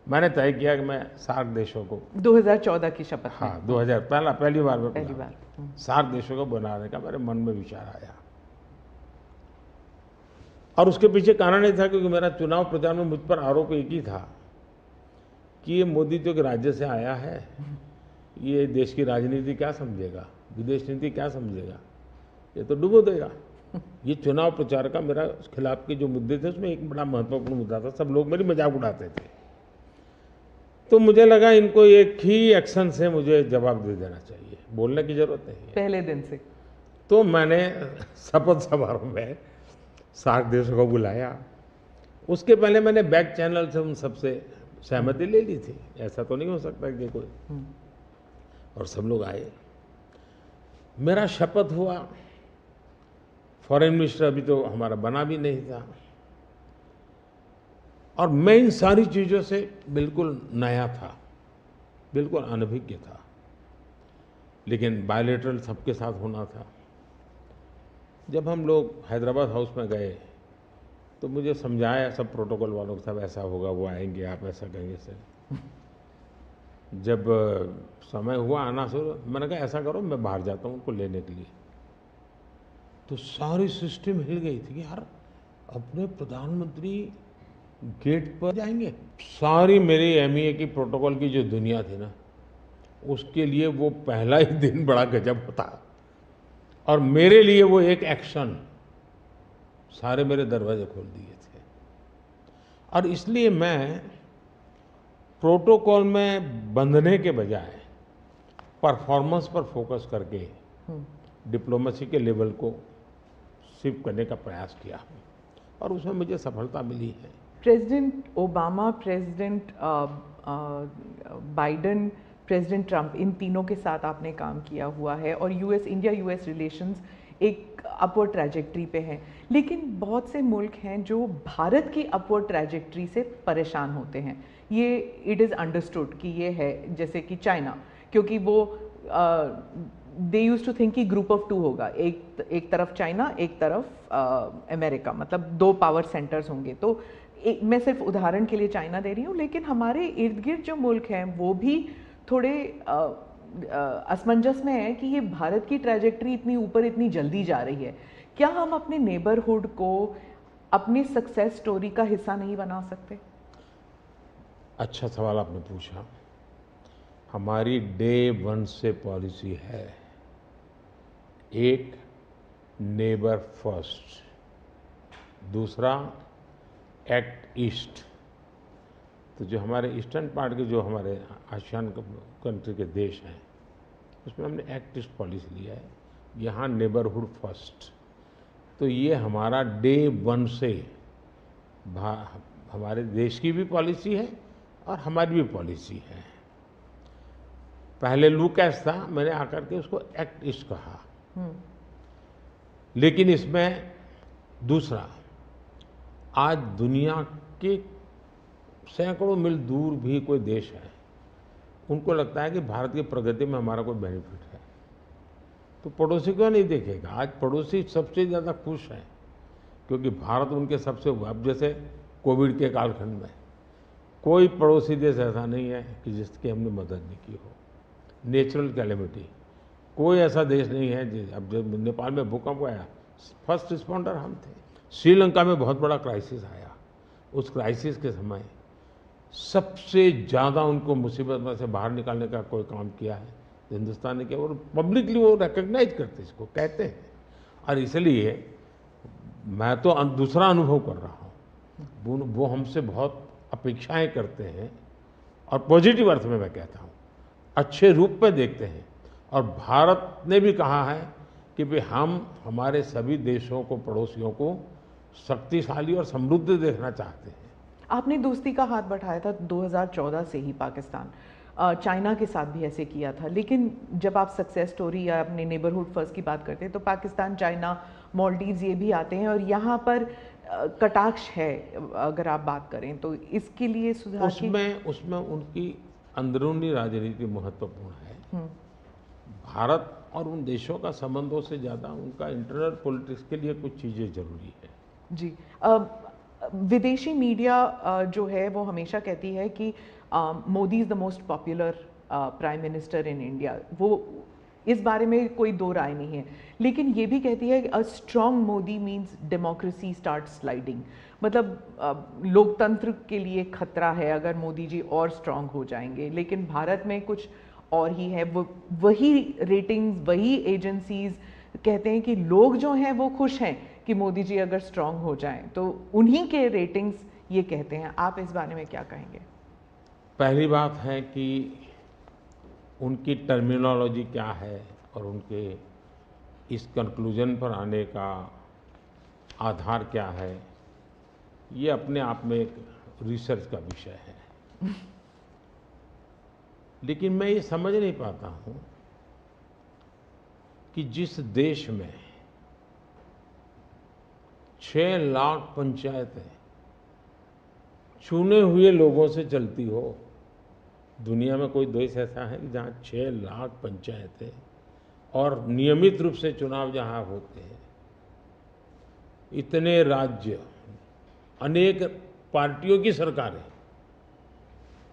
मैंने तय किया कि मैं सार्क देशों को 2014 की शपथ में। हाँ 2000 पहली बार में पहली बार। सार्क देशों को बनाने का मेरे मन में विचार आया। और उसके पीछे कारण ये था क्योंकि मेरा चुनाव प्रचार में मुझ पर आरोप एक ही था कि ये मोदी जो कि राज्य से आया है, ये देश की राजनीति क्या समझेगा, विदेश नीति क्या समझेगा, ये तो डुबो देगा। ये चुनाव प्रचार का मेरा खिलाफ के जो मुद्दे थे उसमें एक बड़ा महत्वपूर्ण मुद्दा था। सब लोग मेरी मजाक उड़ाते थे। तो मुझे लगा इनको एक ही एक्शन से मुझे जवाब दे देना चाहिए, बोलने की जरूरत नहीं है। पहले दिन से। तो मैंने शपथ समारोह में सार्क देशों को बुलाया। उसके पहले मैंने बैक चैनल से उन सबसे सहमति ले ली थी, ऐसा तो नहीं हो सकता कि कोई, और सब लोग आए। मेरा शपथ हुआ। फॉरेन मिनिस्टर अभी तो हमारा बना भी नहीं था, और मैं इन सारी चीज़ों से बिल्कुल नया था, बिल्कुल अनभिज्ञ था, लेकिन बायलैटरल सबके साथ होना था। जब हम लोग हैदराबाद हाउस में गए तो मुझे समझाया सब प्रोटोकॉल वालों को, सब ऐसा होगा, वो आएंगे, आप ऐसा कहेंगे सर। जब समय हुआ आना शुरू, मैंने कहा ऐसा करो मैं बाहर जाता हूँ उनको लेने के लिए। तो सारी सिस्टम हिल गई थी कि यार अपने प्रधानमंत्री गेट पर जाएंगे। सारी मेरी एमईए की प्रोटोकॉल की जो दुनिया थी ना, उसके लिए वो पहला ही दिन बड़ा गजब होता, और मेरे लिए वो एक एक्शन सारे मेरे दरवाजे खोल दिए थे। और इसलिए मैं प्रोटोकॉल में बंधने के बजाय परफॉर्मेंस पर फोकस करके डिप्लोमेसी के लेवल को शिफ्ट करने का प्रयास किया, और उसमें मुझे सफलता मिली है। President Obama, president Biden, president Trump, इन तीनों के साथ आपने काम किया हुआ है, और इंडिया यूएस रिलेशंस एक अपवर्ड ट्रैजेक्टरी पे हैं। लेकिन बहुत से मुल्क हैं जो भारत की अपवर्ड ट्रैजेक्टरी से परेशान होते हैं। ये इट इज़ अंडरस्टूड कि ये है, जैसे कि चाइना, क्योंकि वो दे यूज टू थिंक कि ग्रुप ऑफ टू होगा, एक तरफ चाइना, एक तरफ अमेरिका, मतलब दो पावर सेंटर्स होंगे। तो मैं सिर्फ उदाहरण के लिए चाइना दे रही हूँ, लेकिन हमारे इर्द गिर्द जो मुल्क हैं वो भी थोड़े असमंजस में है कि ये भारत की ट्रैजेक्टरी इतनी ऊपर इतनी जल्दी जा रही है। क्या हम अपने नेबरहुड को अपनी सक्सेस स्टोरी का हिस्सा नहीं बना सकते? अच्छा सवाल आपने पूछा। हमारी डे वन से पॉलिसी है, एक नेबर फर्स्ट, दूसरा एक्ट ईस्ट। तो जो हमारे ईस्टर्न पार्ट के जो हमारे आसियान कंट्री के देश हैं, उसमें हमने एक्ट ईस्ट पॉलिसी लिया है, यहाँ नेबरहुड फर्स्ट। तो ये हमारा डे वन से हमारे देश की भी पॉलिसी है और हमारी भी पॉलिसी है। पहले लूकैस था, मैंने आकर के उसको एक्ट ईस्ट कहा। लेकिन इसमें दूसरा, आज दुनिया के सैकड़ों मील दूर भी कोई देश है, उनको लगता है कि भारत की प्रगति में हमारा कोई बेनिफिट है, तो पड़ोसी को नहीं देखेगा। आज पड़ोसी सबसे ज़्यादा खुश हैं क्योंकि भारत उनके सबसे, अब जैसे कोविड के कालखंड में कोई पड़ोसी देश ऐसा नहीं है कि जिसकी हमने मदद नहीं की हो। नेचुरल कैलेमिटी, कोई ऐसा देश नहीं है। अब जब नेपाल में भूकंप आया, फर्स्ट रिस्पॉन्डर हम थे। श्रीलंका में बहुत बड़ा क्राइसिस आया, उस क्राइसिस के समय सबसे ज़्यादा उनको मुसीबत में से बाहर निकालने का कोई काम किया है तो हिंदुस्तान ने किया, और पब्लिकली वो रिकग्नाइज करते, इसको कहते हैं। और इसलिए मैं तो दूसरा अनुभव कर रहा हूँ, वो हमसे बहुत अपेक्षाएं करते हैं, और पॉजिटिव अर्थ में मैं कहता हूँ, अच्छे रूप में देखते हैं। और भारत ने भी कहा है कि भाई हम हमारे सभी देशों को, पड़ोसियों को शक्तिशाली और समृद्ध देखना चाहते हैं। आपने दोस्ती का हाथ बढ़ाया था 2014 से ही पाकिस्तान, चाइना के साथ भी ऐसे किया था। लेकिन जब आप सक्सेस स्टोरी या अपने नेबरहुड फर्स्ट की बात करते हैं तो पाकिस्तान, चाइना, मालदीव्स ये भी आते हैं, और यहाँ पर कटाक्ष है अगर आप बात करें तो। इसके लिए सुधार उसमें उनकी अंदरूनी राजनीति महत्वपूर्ण है। भारत और उन देशों का संबंधों से ज़्यादा उनका इंटरनल पॉलिटिक्स के लिए कुछ चीज़ें जरूरी है। जी, विदेशी मीडिया जो है वो हमेशा कहती है कि Modi is the most popular prime minister in India. वो इस बारे में कोई दो राय नहीं है, लेकिन ये भी कहती है a strong Modi means democracy start sliding. मतलब लोकतंत्र के लिए खतरा है अगर मोदी जी और स्ट्रॉन्ग हो जाएंगे, लेकिन भारत में कुछ और ही है। वो वही रेटिंग्स, वही एजेंसीज कहते हैं कि लोग जो हैं वो खुश हैं कि मोदी जी अगर स्ट्रॉन्ग हो जाएं, तो उन्हीं के रेटिंग्स ये कहते हैं। आप इस बारे में क्या कहेंगे? पहली बात है कि उनकी टर्मिनोलॉजी क्या है और उनके इस कंक्लूजन पर आने का आधार क्या है, ये अपने आप में एक रिसर्च का विषय है। लेकिन मैं ये समझ नहीं पाता हूँ कि जिस देश में 6 लाख पंचायतें चुने हुए लोगों से चलती हो, दुनिया में कोई देश ऐसा है कि जहाँ 6 लाख पंचायतें और नियमित रूप से चुनाव जहाँ होते हैं, इतने राज्य, अनेक पार्टियों की सरकारें,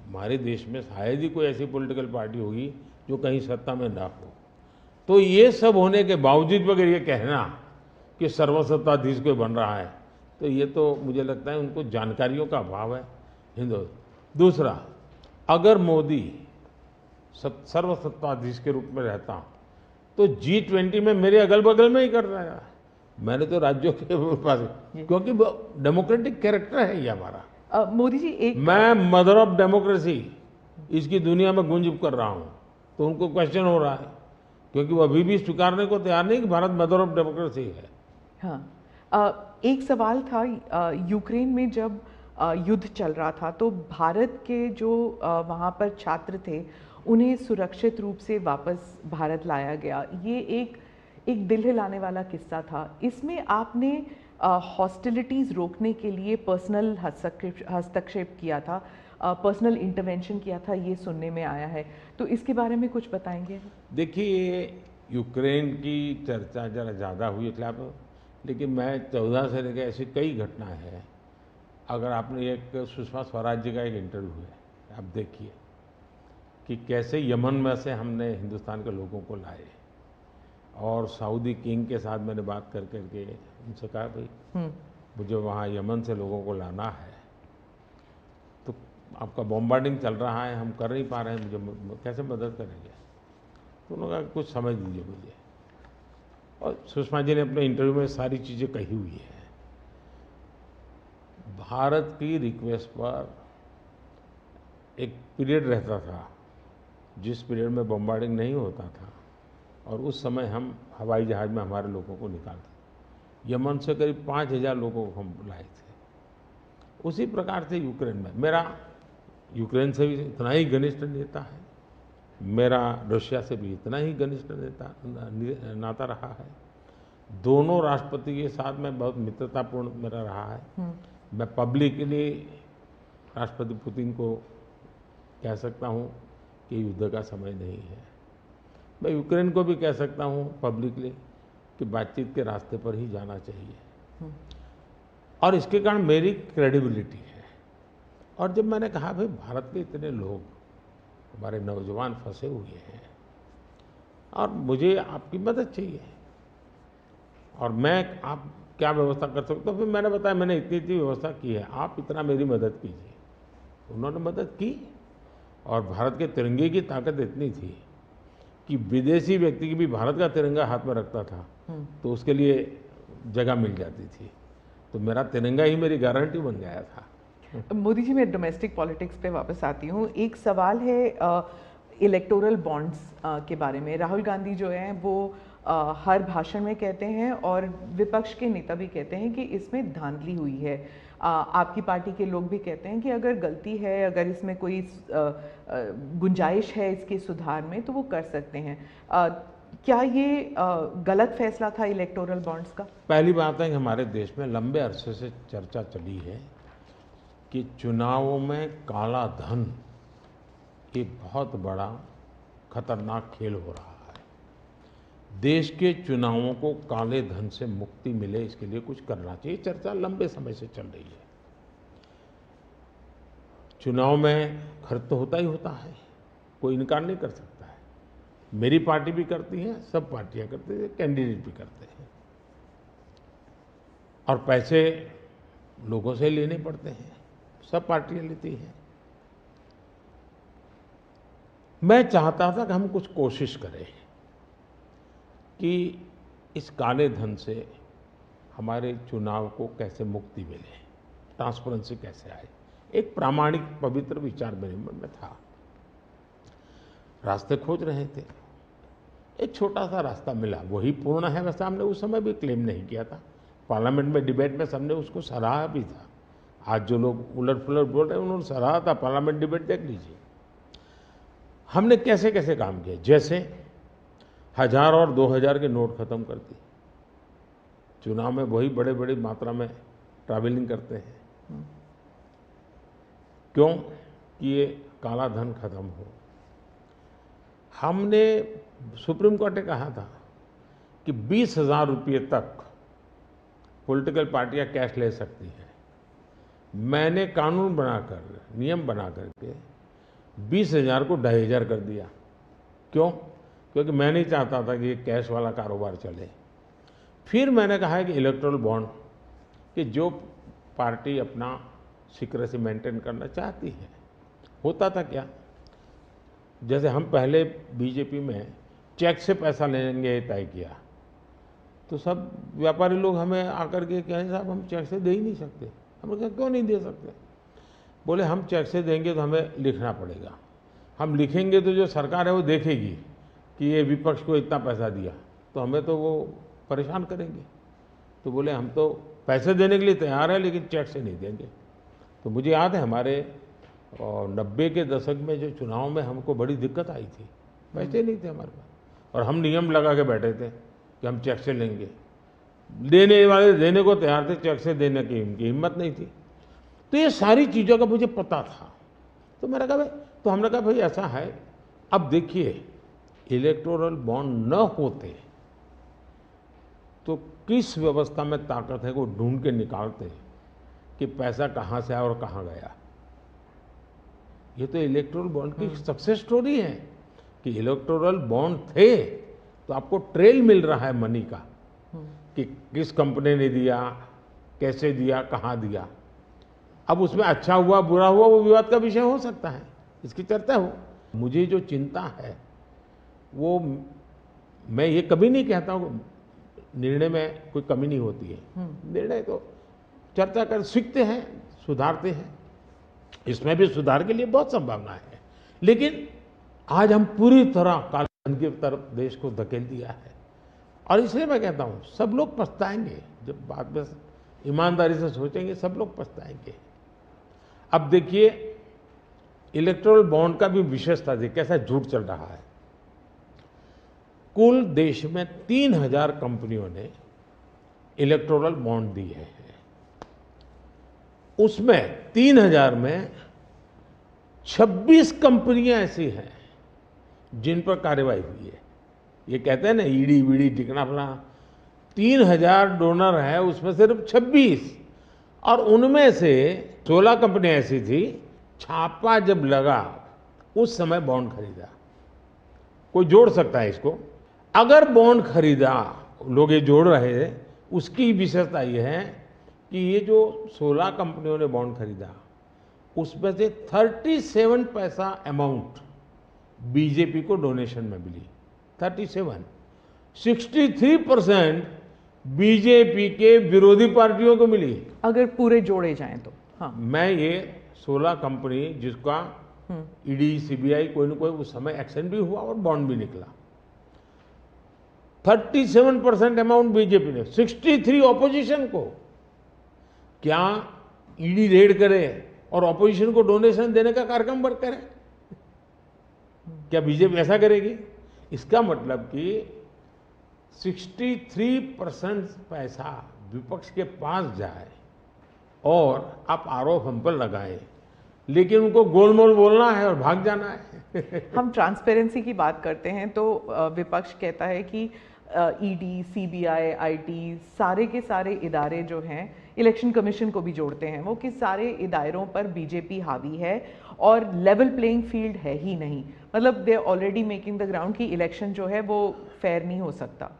हमारे देश में शायद ही कोई ऐसी पॉलिटिकल पार्टी होगी जो कहीं सत्ता में ना हो। तो ये सब होने के बावजूद अगर ये कहना कि सर्वसत्ताधीश कोई बन रहा है, तो ये तो मुझे लगता है उनको जानकारियों का अभाव है हिंदू। दूसरा, अगर मोदी सर्वसत्ताधीश के रूप में रहता तो G20 में मेरे अगल बगल में ही कर रहा है। मैंने तो राज्यों के पास, क्योंकि डेमोक्रेटिक कैरेक्टर है ये हमारा। मोदी जी एक मैं मदर ऑफ डेमोक्रेसी इसकी दुनिया में गुंज कर रहा हूँ, तो उनको क्वेश्चन हो रहा है, क्योंकि वो अभी भी स्वीकारने को तैयार नहीं कि भारत मदर ऑफ डेमोक्रेसी है। हाँ, एक सवाल था, यूक्रेन में जब युद्ध चल रहा था तो भारत के जो वहाँ पर छात्र थे उन्हें सुरक्षित रूप से वापस भारत लाया गया। ये एक दिल हिलाने वाला किस्सा था। इसमें आपने हॉस्टिलिटीज़ रोकने के लिए पर्सनल हस्तक्षेप किया था, पर्सनल इंटरवेंशन किया था, ये सुनने में आया है। तो इसके बारे में कुछ बताएंगे? देखिए, यूक्रेन की चर्चा जरा ज़्यादा हुई है खिलाफ, लेकिन मैं 14 से लेकर ऐसी कई घटनाएं हैं। अगर आपने एक सुषमा स्वराज जी का एक इंटरव्यू है, आप देखिए कि कैसे यमन में से हमने हिंदुस्तान के लोगों को लाए, और सऊदी किंग के साथ मैंने बात कर करके उनसे कहा भाई मुझे वहाँ यमन से लोगों को लाना है, तो आपका बॉम्बार्डिंग चल रहा है, हम कर नहीं पा रहे हैं, मुझे कैसे मदद करेंगे? तो उन्होंने कहा कुछ समझ लीजिए मुझे। और सुषमा जी ने अपने इंटरव्यू में सारी चीज़ें कही हुई है। भारत की रिक्वेस्ट पर एक पीरियड रहता था जिस पीरियड में बॉम्बार्डिंग नहीं होता था, और उस समय हम हवाई जहाज़ में हमारे लोगों को निकालते। यमन से करीब 5,000 लोगों को हम लाए थे। उसी प्रकार से यूक्रेन में, मेरा यूक्रेन से भी इतना ही घनिष्ठ नेता है, मेरा रशिया से भी इतना ही घनिष्ठ नाता रहा है। दोनों राष्ट्रपति के साथ में बहुत मित्रतापूर्ण मेरा रहा है। मैं पब्लिकली राष्ट्रपति पुतिन को कह सकता हूँ कि युद्ध का समय नहीं है। मैं यूक्रेन को भी कह सकता हूँ पब्लिकली कि बातचीत के रास्ते पर ही जाना चाहिए, और इसके कारण मेरी क्रेडिबिलिटी है। और जब मैंने कहा भाई भारत के इतने लोग, हमारे नौजवान फंसे हुए हैं और मुझे आपकी मदद चाहिए, और मैं आप क्या व्यवस्था कर सकते हो, फिर मैंने बताया मैंने इतनी इतनी व्यवस्था की है, आप इतना मेरी मदद कीजिए। उन्होंने मदद की, और भारत के तिरंगे की ताकत इतनी थी कि विदेशी व्यक्ति की भी भारत का तिरंगा हाथ में रखता था तो उसके लिए जगह मिल जाती थी। तो मेरा तिरंगा ही मेरी गारंटी बन गया था। मोदी जी, मैं डोमेस्टिक पॉलिटिक्स पे वापस आती हूँ। एक सवाल है इलेक्टोरल बॉन्ड्स के बारे में। राहुल गांधी जो हैं वो हर भाषण में कहते हैं, और विपक्ष के नेता भी कहते हैं कि इसमें धांधली हुई है। आपकी पार्टी के लोग भी कहते हैं कि अगर गलती है, अगर इसमें कोई गुंजाइश है इसके सुधार में, तो वो कर सकते हैं। क्या ये गलत फैसला था इलेक्टोरल बॉन्ड्स का? पहली बात है कि हमारे देश में लंबे अरसे से चर्चा चली है कि चुनावों में काला धन एक बहुत बड़ा खतरनाक खेल हो रहा है। देश के चुनावों को काले धन से मुक्ति मिले, इसके लिए कुछ करना चाहिए। चर्चा लंबे समय से चल रही है। चुनाव में खर्च तो होता ही होता है, कोई इनकार नहीं कर सकता है। मेरी पार्टी भी करती है, सब पार्टियां करती हैं, कैंडिडेट भी करते हैं, और पैसे लोगों से लेने पड़ते हैं, सब पार्टियां लेती हैं। मैं चाहता था कि हम कुछ कोशिश करें कि इस काले धन से हमारे चुनाव को कैसे मुक्ति मिले, ट्रांसपेरेंसी कैसे आए। एक प्रामाणिक पवित्र विचार मेरे मन में था, रास्ते खोज रहे थे, एक छोटा सा रास्ता मिला, वही पूर्ण है। वैसे हमने उस समय भी क्लेम नहीं किया था, पार्लियामेंट में डिबेट में सबने उसको सराहा भी था। आज जो लोग उलट पुलट बोल रहे हैं उन्होंने सराहा था, पार्लियामेंट डिबेट देख लीजिए। हमने कैसे कैसे काम किया, जैसे 1000 और 2000 के नोट खत्म कर दिए। चुनाव में वही बड़े बड़ी मात्रा में ट्रैवलिंग करते हैं, क्यों कि ये काला धन खत्म हो। हमने सुप्रीम कोर्ट ने कहा था कि 20,000 रुपये तक पॉलिटिकल पार्टियां कैश ले सकती हैं। मैंने कानून बनाकर, नियम बना करके 20,000 को 2,500 कर दिया। क्यों? क्योंकि मैं नहीं चाहता था कि ये कैश वाला कारोबार चले। फिर मैंने कहा है कि इलेक्टोरल बॉन्ड, कि जो पार्टी अपना सीक्रेसी मेंटेन करना चाहती है। होता था क्या, जैसे हम पहले बीजेपी में चेक से पैसा लेंगे तय किया, तो सब व्यापारी लोग हमें आकर के कहें साहब हम चेक से दे ही नहीं सकते। हमने कहा क्यों नहीं दे सकते? बोले हम चेक से देंगे तो हमें लिखना पड़ेगा, हम लिखेंगे तो जो सरकार है वो देखेगी कि ये विपक्ष को इतना पैसा दिया, तो हमें तो वो परेशान करेंगे। तो बोले हम तो पैसे देने के लिए तैयार है लेकिन चेक से नहीं देंगे। तो मुझे याद है हमारे 90 के दशक में जो चुनाव में हमको बड़ी दिक्कत आई थी, पैसे नहीं थे हमारे पास, और हम नियम लगा के बैठे थे कि हम चेक से लेंगे। देने वाले देने को तैयार थे, चेक से देने की उनकी हिम्मत नहीं थी। तो ये सारी चीज़ों का मुझे पता था। तो मैंने कहा भाई, तो हमने कहा भाई ऐसा है, अब देखिए इलेक्टोरल बॉन्ड न होते तो किस व्यवस्था में ताकत है वो ढूंढ के निकालते कि पैसा कहाँ से आया और कहाँ गया। ये तो इलेक्टोरल बॉन्ड की सक्सेस स्टोरी है कि इलेक्टोरल बॉन्ड थे तो आपको ट्रेल मिल रहा है मनी का, कि किस कंपनी ने दिया, कैसे दिया, कहाँ दिया। अब उसमें अच्छा हुआ बुरा हुआ वो विवाद का विषय हो सकता है, इसकी चर्चा हो। मुझे जो चिंता है वो, मैं ये कभी नहीं कहता हूँ निर्णय में कोई कमी नहीं होती है, निर्णय तो चर्चा कर सीखते हैं, सुधारते हैं, इसमें भी सुधार के लिए बहुत संभावना है। लेकिन आज हम पूरी तरह काले धन की तरफ देश को धकेल दिया है, और इसलिए मैं कहता हूँ सब लोग पछताएंगे जब बाद में ईमानदारी से सोचेंगे, सब लोग पछताएंगे। अब देखिए इलेक्टोरल बॉन्ड का भी विशेषता देखिए कैसा झूठ चल रहा है। कुल देश में 3,000 कंपनियों ने इलेक्टोरल बॉन्ड दिए हैं, उसमें 3,000 में 26 कंपनियां ऐसी हैं जिन पर कार्रवाई हुई है। ये कहते हैं ना ईडी वीडी टिकना फला, 3,000 डोनर है उसमें सिर्फ 26, और उनमें से 16 कंपनियां ऐसी थी छापा जब लगा उस समय बॉन्ड खरीदा। कोई जोड़ सकता है इसको? अगर बॉन्ड खरीदा, लोग ये जोड़ रहे हैं, उसकी विशेषता ये है कि ये जो 16 कंपनियों ने बॉन्ड खरीदा उसमें से 37 पैसा अमाउंट बीजेपी को डोनेशन में मिली। 37, 63% बीजेपी के विरोधी पार्टियों को मिली। अगर पूरे जोड़े जाएं तो हाँ, मैं ये 16 कंपनी जिसका ईडी सीबीआई कोई न कोई उस समय एक्शन भी हुआ और बॉन्ड भी निकला, 37% अमाउंट बीजेपी ने, 63 ऑपोजिशन को। क्या ईडी रेड करे और ऑपोजिशन को डोनेशन देने का कार्यक्रम वर्क करे? क्या बीजेपी ऐसा करेगी? इसका मतलब कि 63% पैसा विपक्ष के पास जाए और आप आरोप हम पर लगाएं, लेकिन उनको गोलमोल बोलना है और भाग जाना है। हम ट्रांसपेरेंसी की बात करते हैं तो विपक्ष कहता है कि ईडी, सीबीआई, आईटी, सारे के सारे इदारे जो हैं इलेक्शन कमीशन को भी जोड़ते हैं वो कि सारे इदारों पर बीजेपी हावी है और लेवल प्लेइंग फील्ड है ही नहीं, मतलब they already making the ground कि इलेक्शन जो है वो फेयर नहीं हो सकता।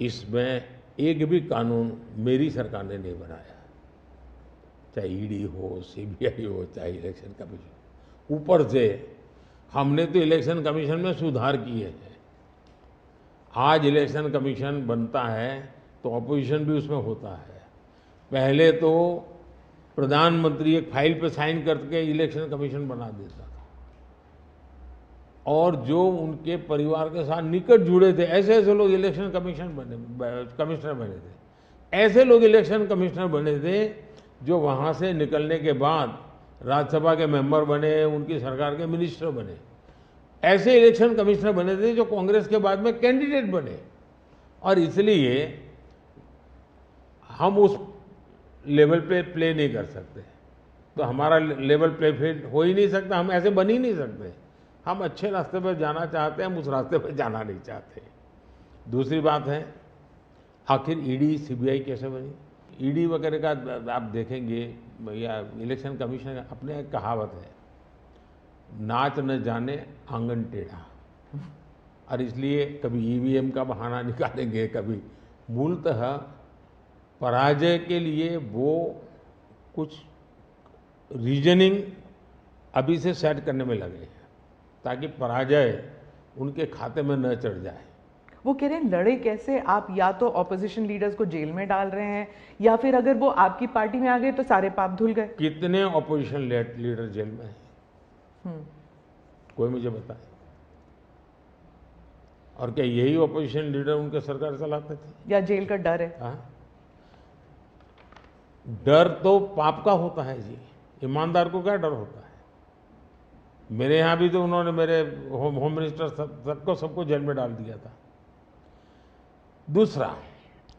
इसमें एक भी कानून मेरी सरकार ने नहीं बनाया, चाहे ईडी हो, सीबीआई हो, चाहे इलेक्शन कमीशन। ऊपर से हमने तो इलेक्शन कमीशन में सुधार किए हैं। आज इलेक्शन कमीशन बनता है तो ऑपोजिशन भी उसमें होता है। पहले तो प्रधानमंत्री एक फाइल पे साइन करके इलेक्शन कमीशन बना देता था, और जो उनके परिवार के साथ निकट जुड़े थे ऐसे ऐसे लोग इलेक्शन कमिश्नर बने थे। ऐसे लोग इलेक्शन कमिश्नर बने थे जो वहाँ से निकलने के बाद राज्यसभा के मेंबर बने, उनकी सरकार के मिनिस्टर बने। ऐसे इलेक्शन कमिश्नर बने थे जो कांग्रेस के बाद में कैंडिडेट बने, और इसलिए हम उस लेवल पे प्ले नहीं कर सकते। तो हमारा लेवल प्ले फील्ड हो ही नहीं सकता, हम ऐसे बन ही नहीं सकते। हम अच्छे रास्ते पर जाना चाहते हैं, हम उस रास्ते पर जाना नहीं चाहते। दूसरी बात है, आखिर ईडी सीबीआई कैसे बनी? ईडी वगैरह का आप देखेंगे या इलेक्शन कमीशन का अपने एक कहावत है, नाच न जाने आंगन टेढ़ा। और इसलिए कभी ईवीएम का बहाना निकालेंगे, कभी मूलतः पराजय के लिए वो कुछ रीजनिंग अभी से सेट करने में लगे हैं ताकि पराजय उनके खाते में न चढ़ जाए। वो कह रहे हैं लड़े कैसे आप, या तो ऑपोजिशन लीडर्स को जेल में डाल रहे हैं या फिर अगर वो आपकी पार्टी में आ गए तो सारे पाप धुल गए। कितने ऑपोजिशन लीडर जेल में हैं? कोई मुझे बताए। और क्या यही ऑपोजिशन लीडर उनके सरकार चलाते थे? या जेल का डर है? हाँ, डर तो पाप का होता है जी, ईमानदार को क्या डर होता है? मेरे यहाँ भी तो उन्होंने मेरे होम मिनिस्टर सबको जेल में डाल दिया था। दूसरा,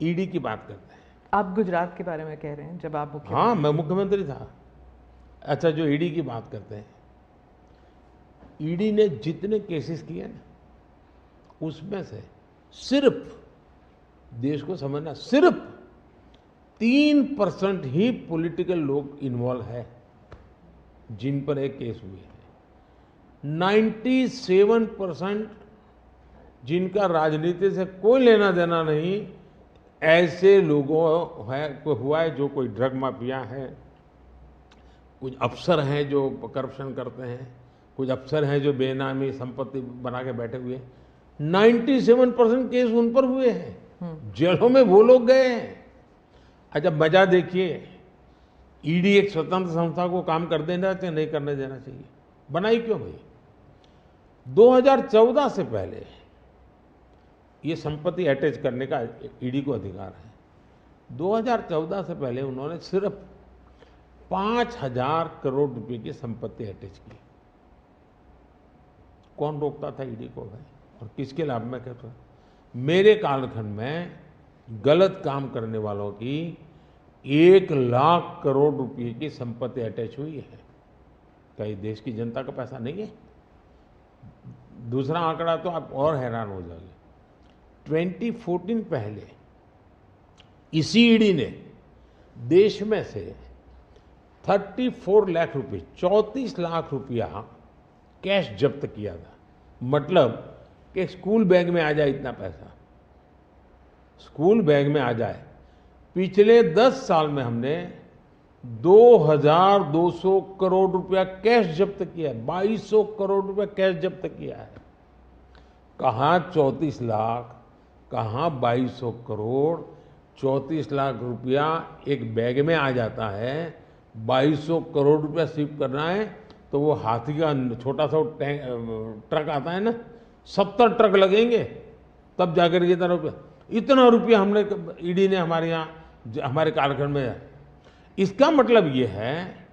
ईडी की बात करते हैं। आप गुजरात के बारे में कह रहे हैं जब आप मुख्यमंत्री? हाँ, मैं मुख्यमंत्री था। अच्छा, जो ईडी की बात करते हैं, ईडी ने जितने केसेस किए ना, उसमें से सिर्फ, देश को समझना, सिर्फ 3% ही पॉलिटिकल लोग इन्वॉल्व है जिन पर एक केस हुए हैं। 97% जिनका राजनीति से कोई लेना देना नहीं, ऐसे लोगों को हुआ है जो कोई ड्रग माफिया है, कुछ अफसर हैं जो करप्शन करते हैं, कुछ अफसर हैं जो बेनामी संपत्ति बना के बैठे हुए हैं। 97% केस उन पर हुए हैं, जेलों में वो लोग गए हैं। अच्छा, मजा देखिए, ईडी एक स्वतंत्र संस्था को काम कर देना चाहिए, नहीं करने देना चाहिए? बनाई क्यों भाई? 2014 से पहले ये संपत्ति अटैच करने का ईडी को अधिकार है। 2014 से पहले उन्होंने सिर्फ 5,000 करोड़ रुपए की संपत्ति अटैच की। कौन रोकता था ईडी को भाई? और किसके लाभ में कहता था? मेरे कालखंड में गलत काम करने वालों की 1 लाख करोड़ रुपए की संपत्ति अटैच हुई है। कई देश की जनता का पैसा नहीं है? दूसरा आंकड़ा तो आप और हैरान हो जाओगे। 2014 पहले इसी ईडी ने देश में से 34 लाख रुपए, 34 लाख रुपया कैश जब्त किया था। मतलब कि स्कूल बैग में आ जाए इतना पैसा, स्कूल बैग में आ जाए। पिछले 10 साल में हमने 2,200 करोड़ रुपया कैश जब्त किया है। 2,200 करोड़ रुपया कैश जब्त किया है। कहाँ 34 लाख, कहाँ 2,200 करोड़। 34 लाख रुपया एक बैग में आ जाता है, 2,200 करोड़ रुपया शिफ्ट करना है तो वो हाथी का छोटा सा ट्रक आता है ना, 70 ट्रक लगेंगे तब जाकर इतना रुपया हमने ईडी ने हमारे यहाँ हमारे कालखंड में। इसका मतलब ये है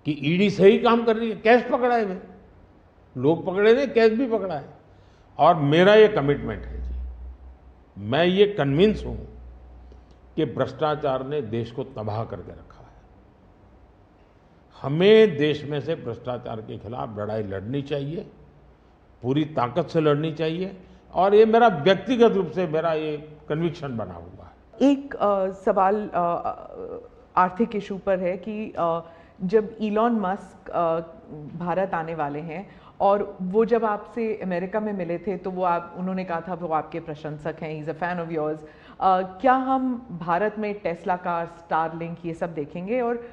कि ईडी सही काम कर रही है। कैश पकड़ा है भाई, लोग पकड़े नहीं, कैश भी पकड़ा है। और मेरा ये कमिटमेंट है जी, मैं ये कन्विंस हूं कि भ्रष्टाचार ने देश को तबाह करके रखा है। हमें देश में से भ्रष्टाचार के खिलाफ लड़ाई लड़नी चाहिए, पूरी ताकत से लड़नी चाहिए। और ये मेरा व्यक्तिगत रूप से मेरा ये कन्विक्शन बना हुआ है। एक सवाल आर्थिक इशू पर है कि जब इलॉन मस्क भारत आने वाले हैं और वो जब आपसे अमेरिका में मिले थे तो उन्होंने कहा था वो आपके प्रशंसक हैं, he is a fan of yours. क्या हम भारत में टेस्ला कार, स्टारलिंक ये सब देखेंगे? और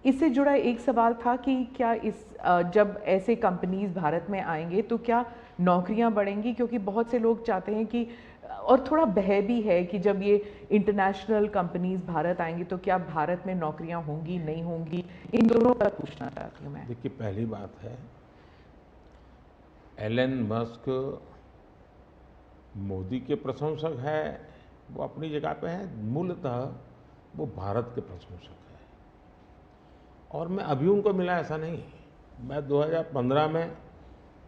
इससे जुड़ा एक सवाल था कि क्या जब ऐसे कंपनीज भारत में आएंगे तो क्या नौकरियां बढ़ेंगी? क्योंकि बहुत से लोग चाहते हैं कि, और थोड़ा भय भी है कि जब ये इंटरनेशनल कंपनीज भारत आएंगी तो क्या भारत में नौकरियां होंगी, नहीं होंगी? इन दोनों पर पूछना चाहती हूँ मैं। देखिए, पहली बात है, एलन मस्क मोदी के प्रशंसक है, वो अपनी जगह पे है। मूलतः वो भारत के प्रशंसक है। और मैं अभी उनको मिला ऐसा नहीं, मैं 2015 में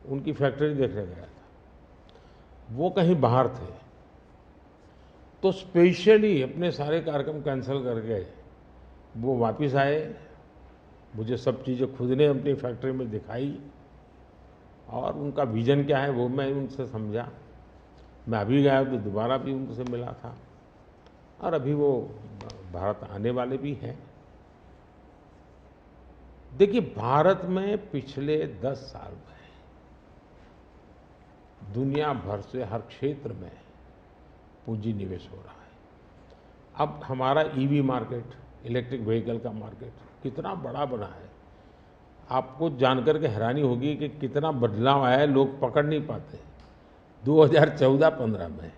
उनकी फैक्ट्री देखने गया था। वो कहीं बाहर थे, तो स्पेशली अपने सारे कार्यक्रम कैंसिल करके वो वापस आए। मुझे सब चीज़ें खुद ने अपनी फैक्ट्री में दिखाई और उनका विजन क्या है वो मैं उनसे समझा। मैं अभी गया तो दोबारा भी उनसे मिला था और अभी वो भारत आने वाले भी हैं। देखिए, भारत में पिछले 10 साल में दुनिया भर से हर क्षेत्र में पूंजी निवेश हो रहा है। अब हमारा ईवी मार्केट, इलेक्ट्रिक व्हीकल का मार्केट कितना बड़ा बना है, आपको जानकर के हैरानी होगी कि कितना बदलाव आया है, लोग पकड़ नहीं पाते। 2014-15 में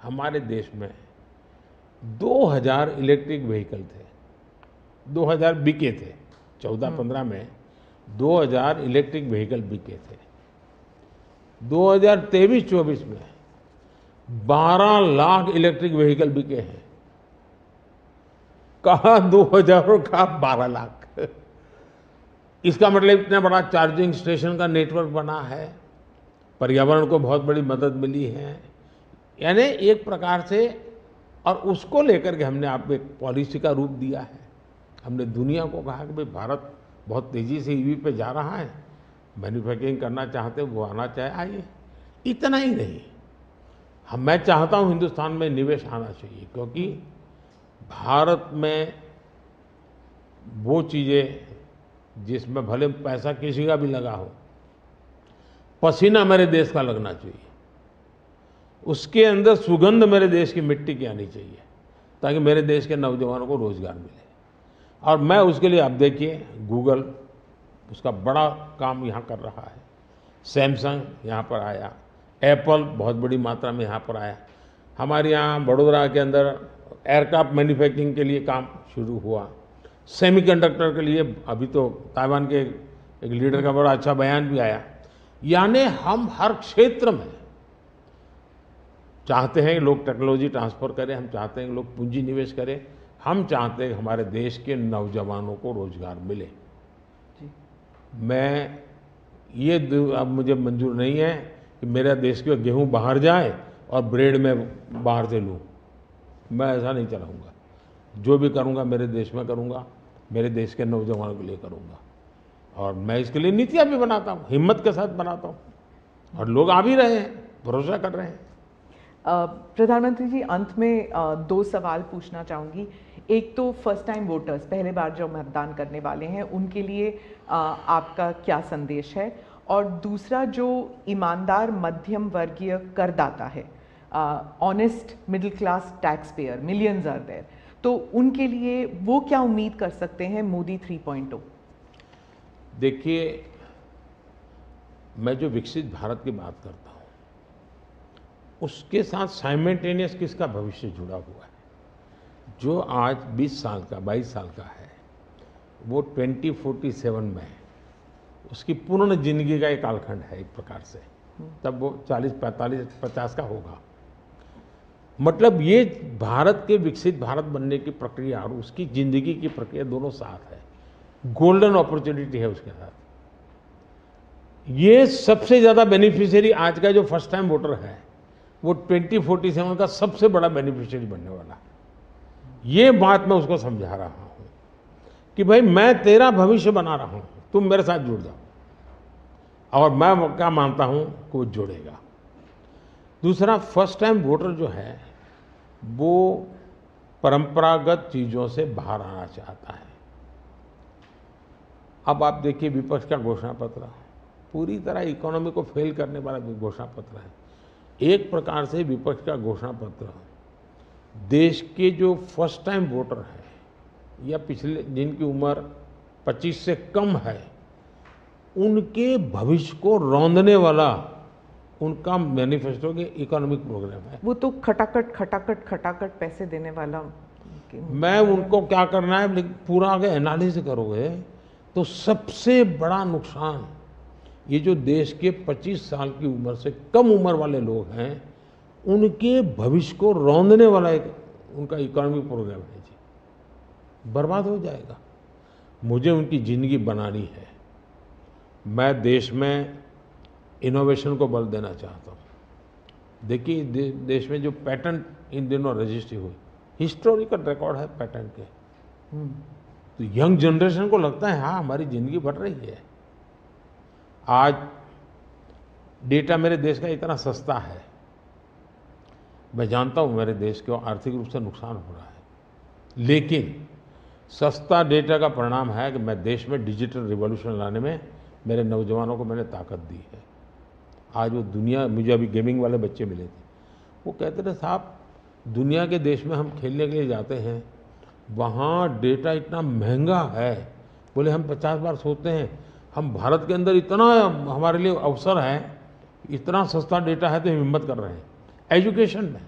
हमारे देश में 2000 इलेक्ट्रिक व्हीकल थे, 2000 बिके थे। 14-15 में 2000 इलेक्ट्रिक व्हीकल बिके थे। 2023-24 में 12 लाख इलेक्ट्रिक व्हीकल बिके हैं। कहा 2000 और कहा 12 लाख। इसका मतलब इतना बड़ा चार्जिंग स्टेशन का नेटवर्क बना है, पर्यावरण को बहुत बड़ी मदद मिली है। यानी एक प्रकार से, और उसको लेकर के हमने आपको एक पॉलिसी का रूप दिया है। हमने दुनिया को कहा कि भाई भारत बहुत तेज़ी से ईवी पे जा रहा है, मैन्युफैक्चरिंग करना चाहते वो आना चाहे आइए। इतना ही नहीं, मैं चाहता हूँ हिंदुस्तान में निवेश आना चाहिए, क्योंकि भारत में वो चीज़ें जिसमें भले पैसा किसी का भी लगा हो, पसीना मेरे देश का लगना चाहिए, उसके अंदर सुगंध मेरे देश की मिट्टी की आनी चाहिए, ताकि मेरे देश के नौजवानों को रोजगार मिले। और मैं उसके लिए, आप देखिए, गूगल उसका बड़ा काम यहाँ कर रहा है, सैमसंग यहाँ पर आया, एप्पल बहुत बड़ी मात्रा में यहाँ पर आया। हमारे यहाँ बड़ोदरा के अंदर एयरक्राफ्ट मैन्युफैक्चरिंग के लिए काम शुरू हुआ। सेमीकंडक्टर के लिए अभी तो ताइवान के एक लीडर का बड़ा अच्छा बयान भी आया। यानी हम हर क्षेत्र में चाहते हैं कि लोग टेक्नोलॉजी ट्रांसफ़र करें, हम चाहते हैं कि लोग पूंजी निवेश करें, हम चाहते हैं कि हमारे देश के नौजवानों को रोजगार मिले। मैं ये अब मुझे मंजूर नहीं है कि मेरा देश के गेहूं बाहर जाए और ब्रेड में बाहर से लूँ। मैं ऐसा नहीं चलाऊँगा। जो भी करूँगा मेरे देश में करूँगा, मेरे देश के नौजवानों के लिए करूँगा। और मैं इसके लिए नीतियाँ भी बनाता हूँ, हिम्मत के साथ बनाता हूँ, और लोग आ भी रहे हैं, भरोसा कर रहे हैं। प्रधानमंत्री जी, अंत में 2 सवाल पूछना चाहूँगी। एक तो फर्स्ट टाइम वोटर्स, पहले बार जो मतदान करने वाले हैं, उनके लिए आपका क्या संदेश है? और दूसरा, जो ईमानदार मध्यम वर्गीय करदाता है, honest middle class tax payer, millions are there, तो उनके लिए वो क्या उम्मीद कर सकते हैं मोदी 3.0? देखिए, मैं जो विकसित भारत की बात करता हूँ, उसके साथ साइमल्टेनियस किसका भविष्य जुड़ा हुआ है? जो आज 20 साल का, 22 साल का है, वो 2047 में है, उसकी पूर्ण जिंदगी का एक कालखंड है एक प्रकार से। तब वो 40, 45, 50 का होगा। मतलब ये भारत के विकसित भारत बनने की प्रक्रिया और उसकी जिंदगी की प्रक्रिया दोनों साथ है। गोल्डन अपॉर्चुनिटी है उसके साथ। ये सबसे ज़्यादा बेनिफिशियरी आज का जो फर्स्ट टाइम वोटर है, वो 2047 का सबसे बड़ा बेनिफिशियरी बनने वाला है। ये बात मैं उसको समझा रहा हूँ कि भाई मैं तेरा भविष्य बना रहा हूँ, तुम मेरे साथ जुड़ जाओ। और मैं क्या मानता हूँ कि वो जुड़ेगा। दूसरा, फर्स्ट टाइम वोटर जो है वो परंपरागत चीज़ों से बाहर आना चाहता है। अब आप देखिए विपक्ष का घोषणा पत्र पूरी तरह इकोनॉमी को फेल करने वाला घोषणा पत्र है। एक प्रकार से विपक्ष का घोषणा पत्र देश के जो फर्स्ट टाइम वोटर हैं या पिछले जिनकी उम्र 25 से कम है, उनके भविष्य को रौंदने वाला उनका मैनिफेस्टो के इकोनॉमिक प्रोग्राम है। वो तो खटाखट खटाखट खटाखट पैसे देने वाला। मैं उनको क्या करना है, पूरा अगर एनालिसिस करोगे तो सबसे बड़ा नुकसान ये जो देश के 25 साल की उम्र से कम उम्र वाले लोग हैं, उनके भविष्य को रौंदने वाला एक उनका इकोनॉमिक प्रोग्राम है जी। बर्बाद हो जाएगा। मुझे उनकी ज़िंदगी बनानी है। मैं देश में इनोवेशन को बल देना चाहता हूँ। देखिए देश में जो पैटेंट इन दिनों रजिस्ट्री हुई, हिस्टोरिकल रिकॉर्ड है पैटेंट के। तो यंग जनरेशन को लगता है हाँ हमारी ज़िंदगी बढ़ रही है। आज डेटा मेरे देश का इतना सस्ता है। मैं जानता हूँ मेरे देश को आर्थिक रूप से नुकसान हो रहा है, लेकिन सस्ता डेटा का परिणाम है कि मैं देश में डिजिटल रिवॉल्यूशन लाने में मेरे नौजवानों को मैंने ताकत दी है। आज वो दुनिया, मुझे अभी गेमिंग वाले बच्चे मिले थे, वो कहते थे साहब दुनिया के देश में हम खेलने के लिए जाते हैं, वहाँ डेटा इतना महंगा है। बोले हम 50 बार सोचते हैं, हम भारत के अंदर इतना हमारे लिए अवसर है, इतना सस्ता डेटा है तो हम हिम्मत कर रहे हैं। एजुकेशन में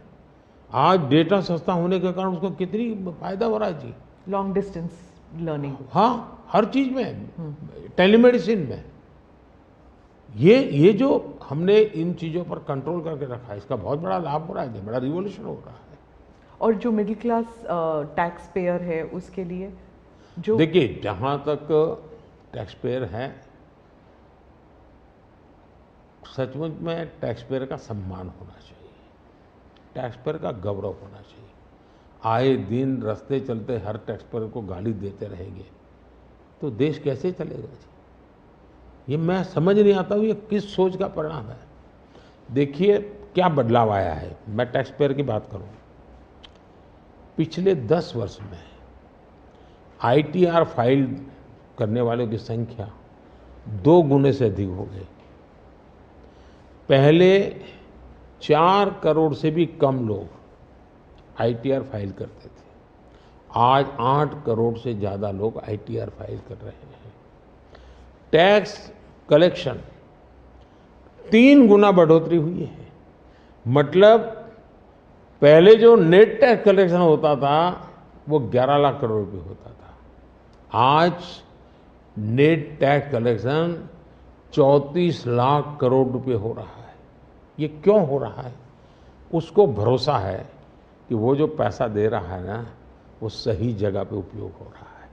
आज डेटा सस्ता होने के कारण उसको कितनी फायदा हो रहा है जी। लॉन्ग डिस्टेंस लर्निंग, हाँ हर चीज़ में, टेलीमेडिसिन में। ये जो हमने इन चीज़ों पर कंट्रोल करके रखा है, इसका बहुत बड़ा लाभ हो रहा है, बड़ा रिवॉल्यूशन हो रहा है। और जो मिडिल क्लास टैक्स पेयर है उसके लिए जो देखिए जहाँ तक टैक्स पेयर है, सचमुच में टैक्स पेयर का सम्मान होना चाहिए, टैक्स पेयर का गौरव होना चाहिए। आए दिन रास्ते चलते हर टैक्स पेयर को गाली देते रहेंगे तो देश कैसे चलेगा जी। ये मैं समझ नहीं आता हूँ ये किस सोच का परिणाम है। देखिए क्या बदलाव आया है। मैं टैक्स पेयर की बात करूँ, पिछले 10 वर्ष में ITR फाइल करने वालों की संख्या 2 गुने से अधिक हो गई। पहले 4 करोड़ से भी कम लोग ITR फाइल करते थे, आज 8 करोड़ से ज़्यादा लोग ITR फाइल कर रहे हैं। टैक्स कलेक्शन 3 गुना बढ़ोतरी हुई है। मतलब पहले जो नेट टैक्स कलेक्शन होता था वो 11 लाख करोड़ रुपये होता था, आज net tax collection 34 lakh crore रुपये हो रहा है। ये क्यों हो रहा है? उसको भरोसा है कि वो जो पैसा दे रहा है ना, वो सही जगह पे उपयोग हो रहा है,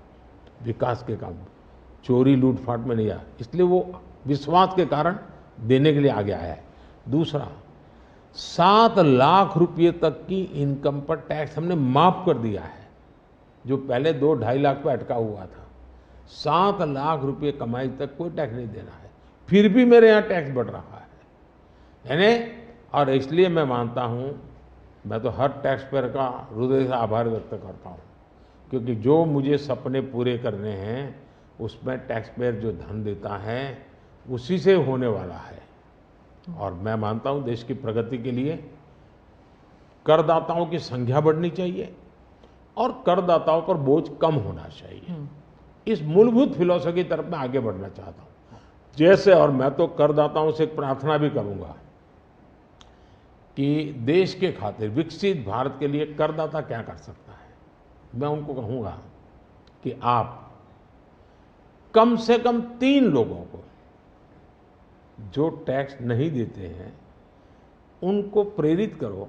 विकास के काम, चोरी लूटफाट में नहीं आया, इसलिए वो विश्वास के कारण देने के लिए आगे आया है। दूसरा, 7 लाख रुपये तक की इनकम पर टैक्स हमने माफ कर दिया है, जो पहले 2-2.5 लाख पे अटका हुआ था। 7 लाख रुपये कमाई तक कोई टैक्स नहीं देना है, फिर भी मेरे यहाँ टैक्स बढ़ रहा है। यानी और इसलिए मैं मानता हूँ, मैं तो हर टैक्स पेयर का हृदय से आभार व्यक्त करता हूँ, क्योंकि जो मुझे सपने पूरे करने हैं उसमें टैक्स पेयर जो धन देता है उसी से होने वाला है। और मैं मानता हूँ देश की प्रगति के लिए करदाताओं की संख्या बढ़नी चाहिए और करदाताओं पर बोझ कम होना चाहिए। इस मूलभूत फिलॉसफी की तरफ मैं आगे बढ़ना चाहता हूँ। जैसे, और मैं तो करदाताओं से एक प्रार्थना भी करूँगा कि देश के खातिर विकसित भारत के लिए करदाता क्या कर सकता है। मैं उनको कहूँगा कि आप कम से कम 3 लोगों को जो टैक्स नहीं देते हैं उनको प्रेरित करो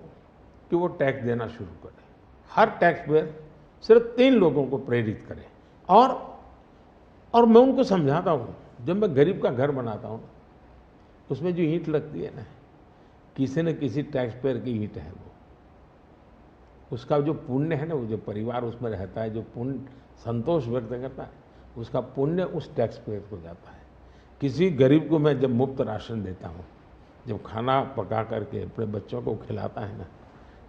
कि वो टैक्स देना शुरू करें। हर टैक्स पेयर सिर्फ 3 लोगों को प्रेरित करें। और मैं उनको समझाता हूँ, जब मैं गरीब का घर बनाता हूँ उसमें जो ईंट लगती है ना, किसी न किसी टैक्स पेयर की ईंट है, वो उसका जो पुण्य है ना, वो जो परिवार उसमें रहता है, जो पुण्य संतोष व्यक्त करता है, उसका पुण्य उस टैक्स पेयर को जाता है। किसी गरीब को मैं जब मुफ्त राशन देता हूँ, जब खाना पका करके अपने बच्चों को खिलाता है ना,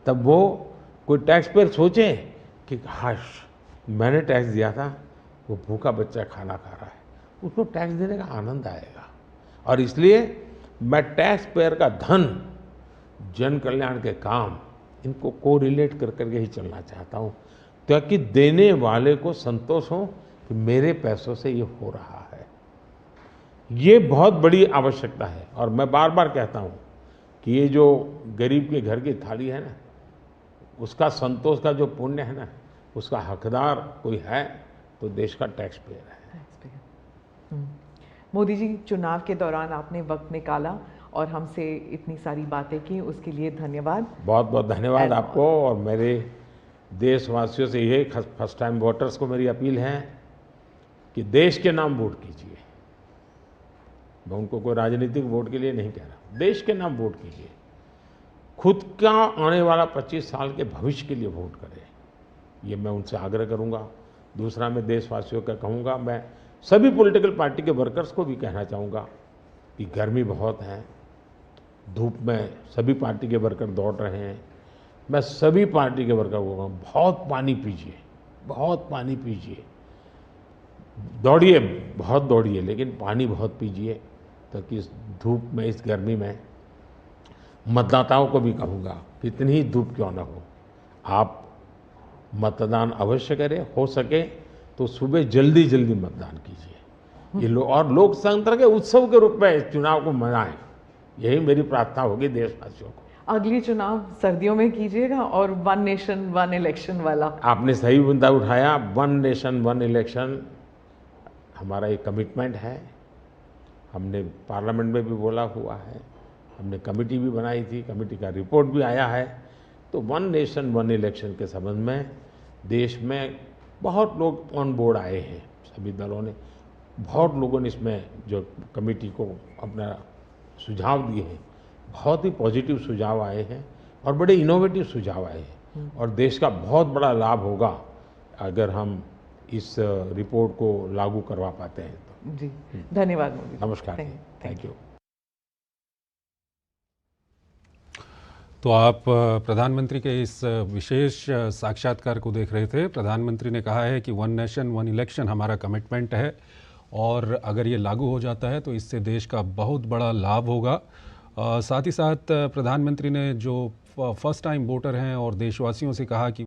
तब वो कोई टैक्स पेयर सोचे कि काश मैंने टैक्स दिया था, वो भूखा बच्चा खाना खा रहा है, उसको टैक्स देने का आनंद आएगा। और इसलिए मैं टैक्स पेयर का धन, जन कल्याण के काम, इनको कोरिलेट कर करके ही चलना चाहता हूँ, ताकि देने वाले को संतोष हो कि मेरे पैसों से ये हो रहा है। ये बहुत बड़ी आवश्यकता है। और मैं बार बार कहता हूँ कि ये जो गरीब के घर की थाली है ना, उसका संतोष का जो पुण्य है ना, उसका हकदार कोई है तो देश का टैक्स पेयर है। मोदी जी, चुनाव के दौरान आपने वक्त निकाला और हमसे इतनी सारी बातें की, उसके लिए धन्यवाद। बहुत बहुत धन्यवाद आपको। और मेरे देशवासियों से ये फर्स्ट टाइम वोटर्स को मेरी अपील है कि देश के नाम वोट कीजिए। मैं उनको कोई राजनीतिक वोट के लिए नहीं कह रहा, देश के नाम वोट कीजिए। खुद का आने वाला 25 साल के भविष्य के लिए वोट करें, ये मैं उनसे आग्रह करूंगा। दूसरा, मैं देशवासियों का कहूँगा, मैं सभी पॉलिटिकल पार्टी के वर्कर्स को भी कहना चाहूँगा कि गर्मी बहुत है, धूप में सभी पार्टी के वर्कर दौड़ रहे हैं। मैं सभी पार्टी के वर्कर को कहूँगा, बहुत पानी पीजिए, बहुत पानी पीजिए, दौड़िए, बहुत दौड़िए, लेकिन पानी बहुत पीजिए, ताकि इस धूप में, इस गर्मी में मतदाताओं को भी कहूँगा कि इतनी ही धूप क्यों ना हो, आप मतदान अवश्य करें। हो सके तो सुबह जल्दी जल्दी मतदान कीजिए। ये और लोकतंत्र के उत्सव के रूप में चुनाव को मनाएं, यही मेरी प्रार्थना होगी देशवासियों को। अगली चुनाव सर्दियों में कीजिएगा और वन नेशन वन इलेक्शन वाला। आपने सही मुद्दा उठाया। वन नेशन वन इलेक्शन हमारा एक कमिटमेंट है। हमने पार्लियामेंट में भी बोला हुआ है, हमने कमेटी भी बनाई थी, कमेटी का रिपोर्ट भी आया है। तो वन नेशन वन इलेक्शन के संबंध में देश में बहुत लोग ऑन बोर्ड आए हैं, सभी दलों ने, बहुत लोगों ने इसमें जो कमेटी को अपना सुझाव दिए हैं, बहुत ही पॉजिटिव सुझाव आए हैं और बड़े इनोवेटिव सुझाव आए हैं। और देश का बहुत बड़ा लाभ होगा अगर हम इस रिपोर्ट को लागू करवा पाते हैं तो। जी, धन्यवाद मोदी। नमस्कार, थैंक यू। तो आप प्रधानमंत्री के इस विशेष साक्षात्कार को देख रहे थे। प्रधानमंत्री ने कहा है कि वन नेशन वन इलेक्शन हमारा कमिटमेंट है और अगर ये लागू हो जाता है तो इससे देश का बहुत बड़ा लाभ होगा। साथ ही साथ प्रधानमंत्री ने जो फर्स्ट टाइम वोटर हैं और देशवासियों से कहा कि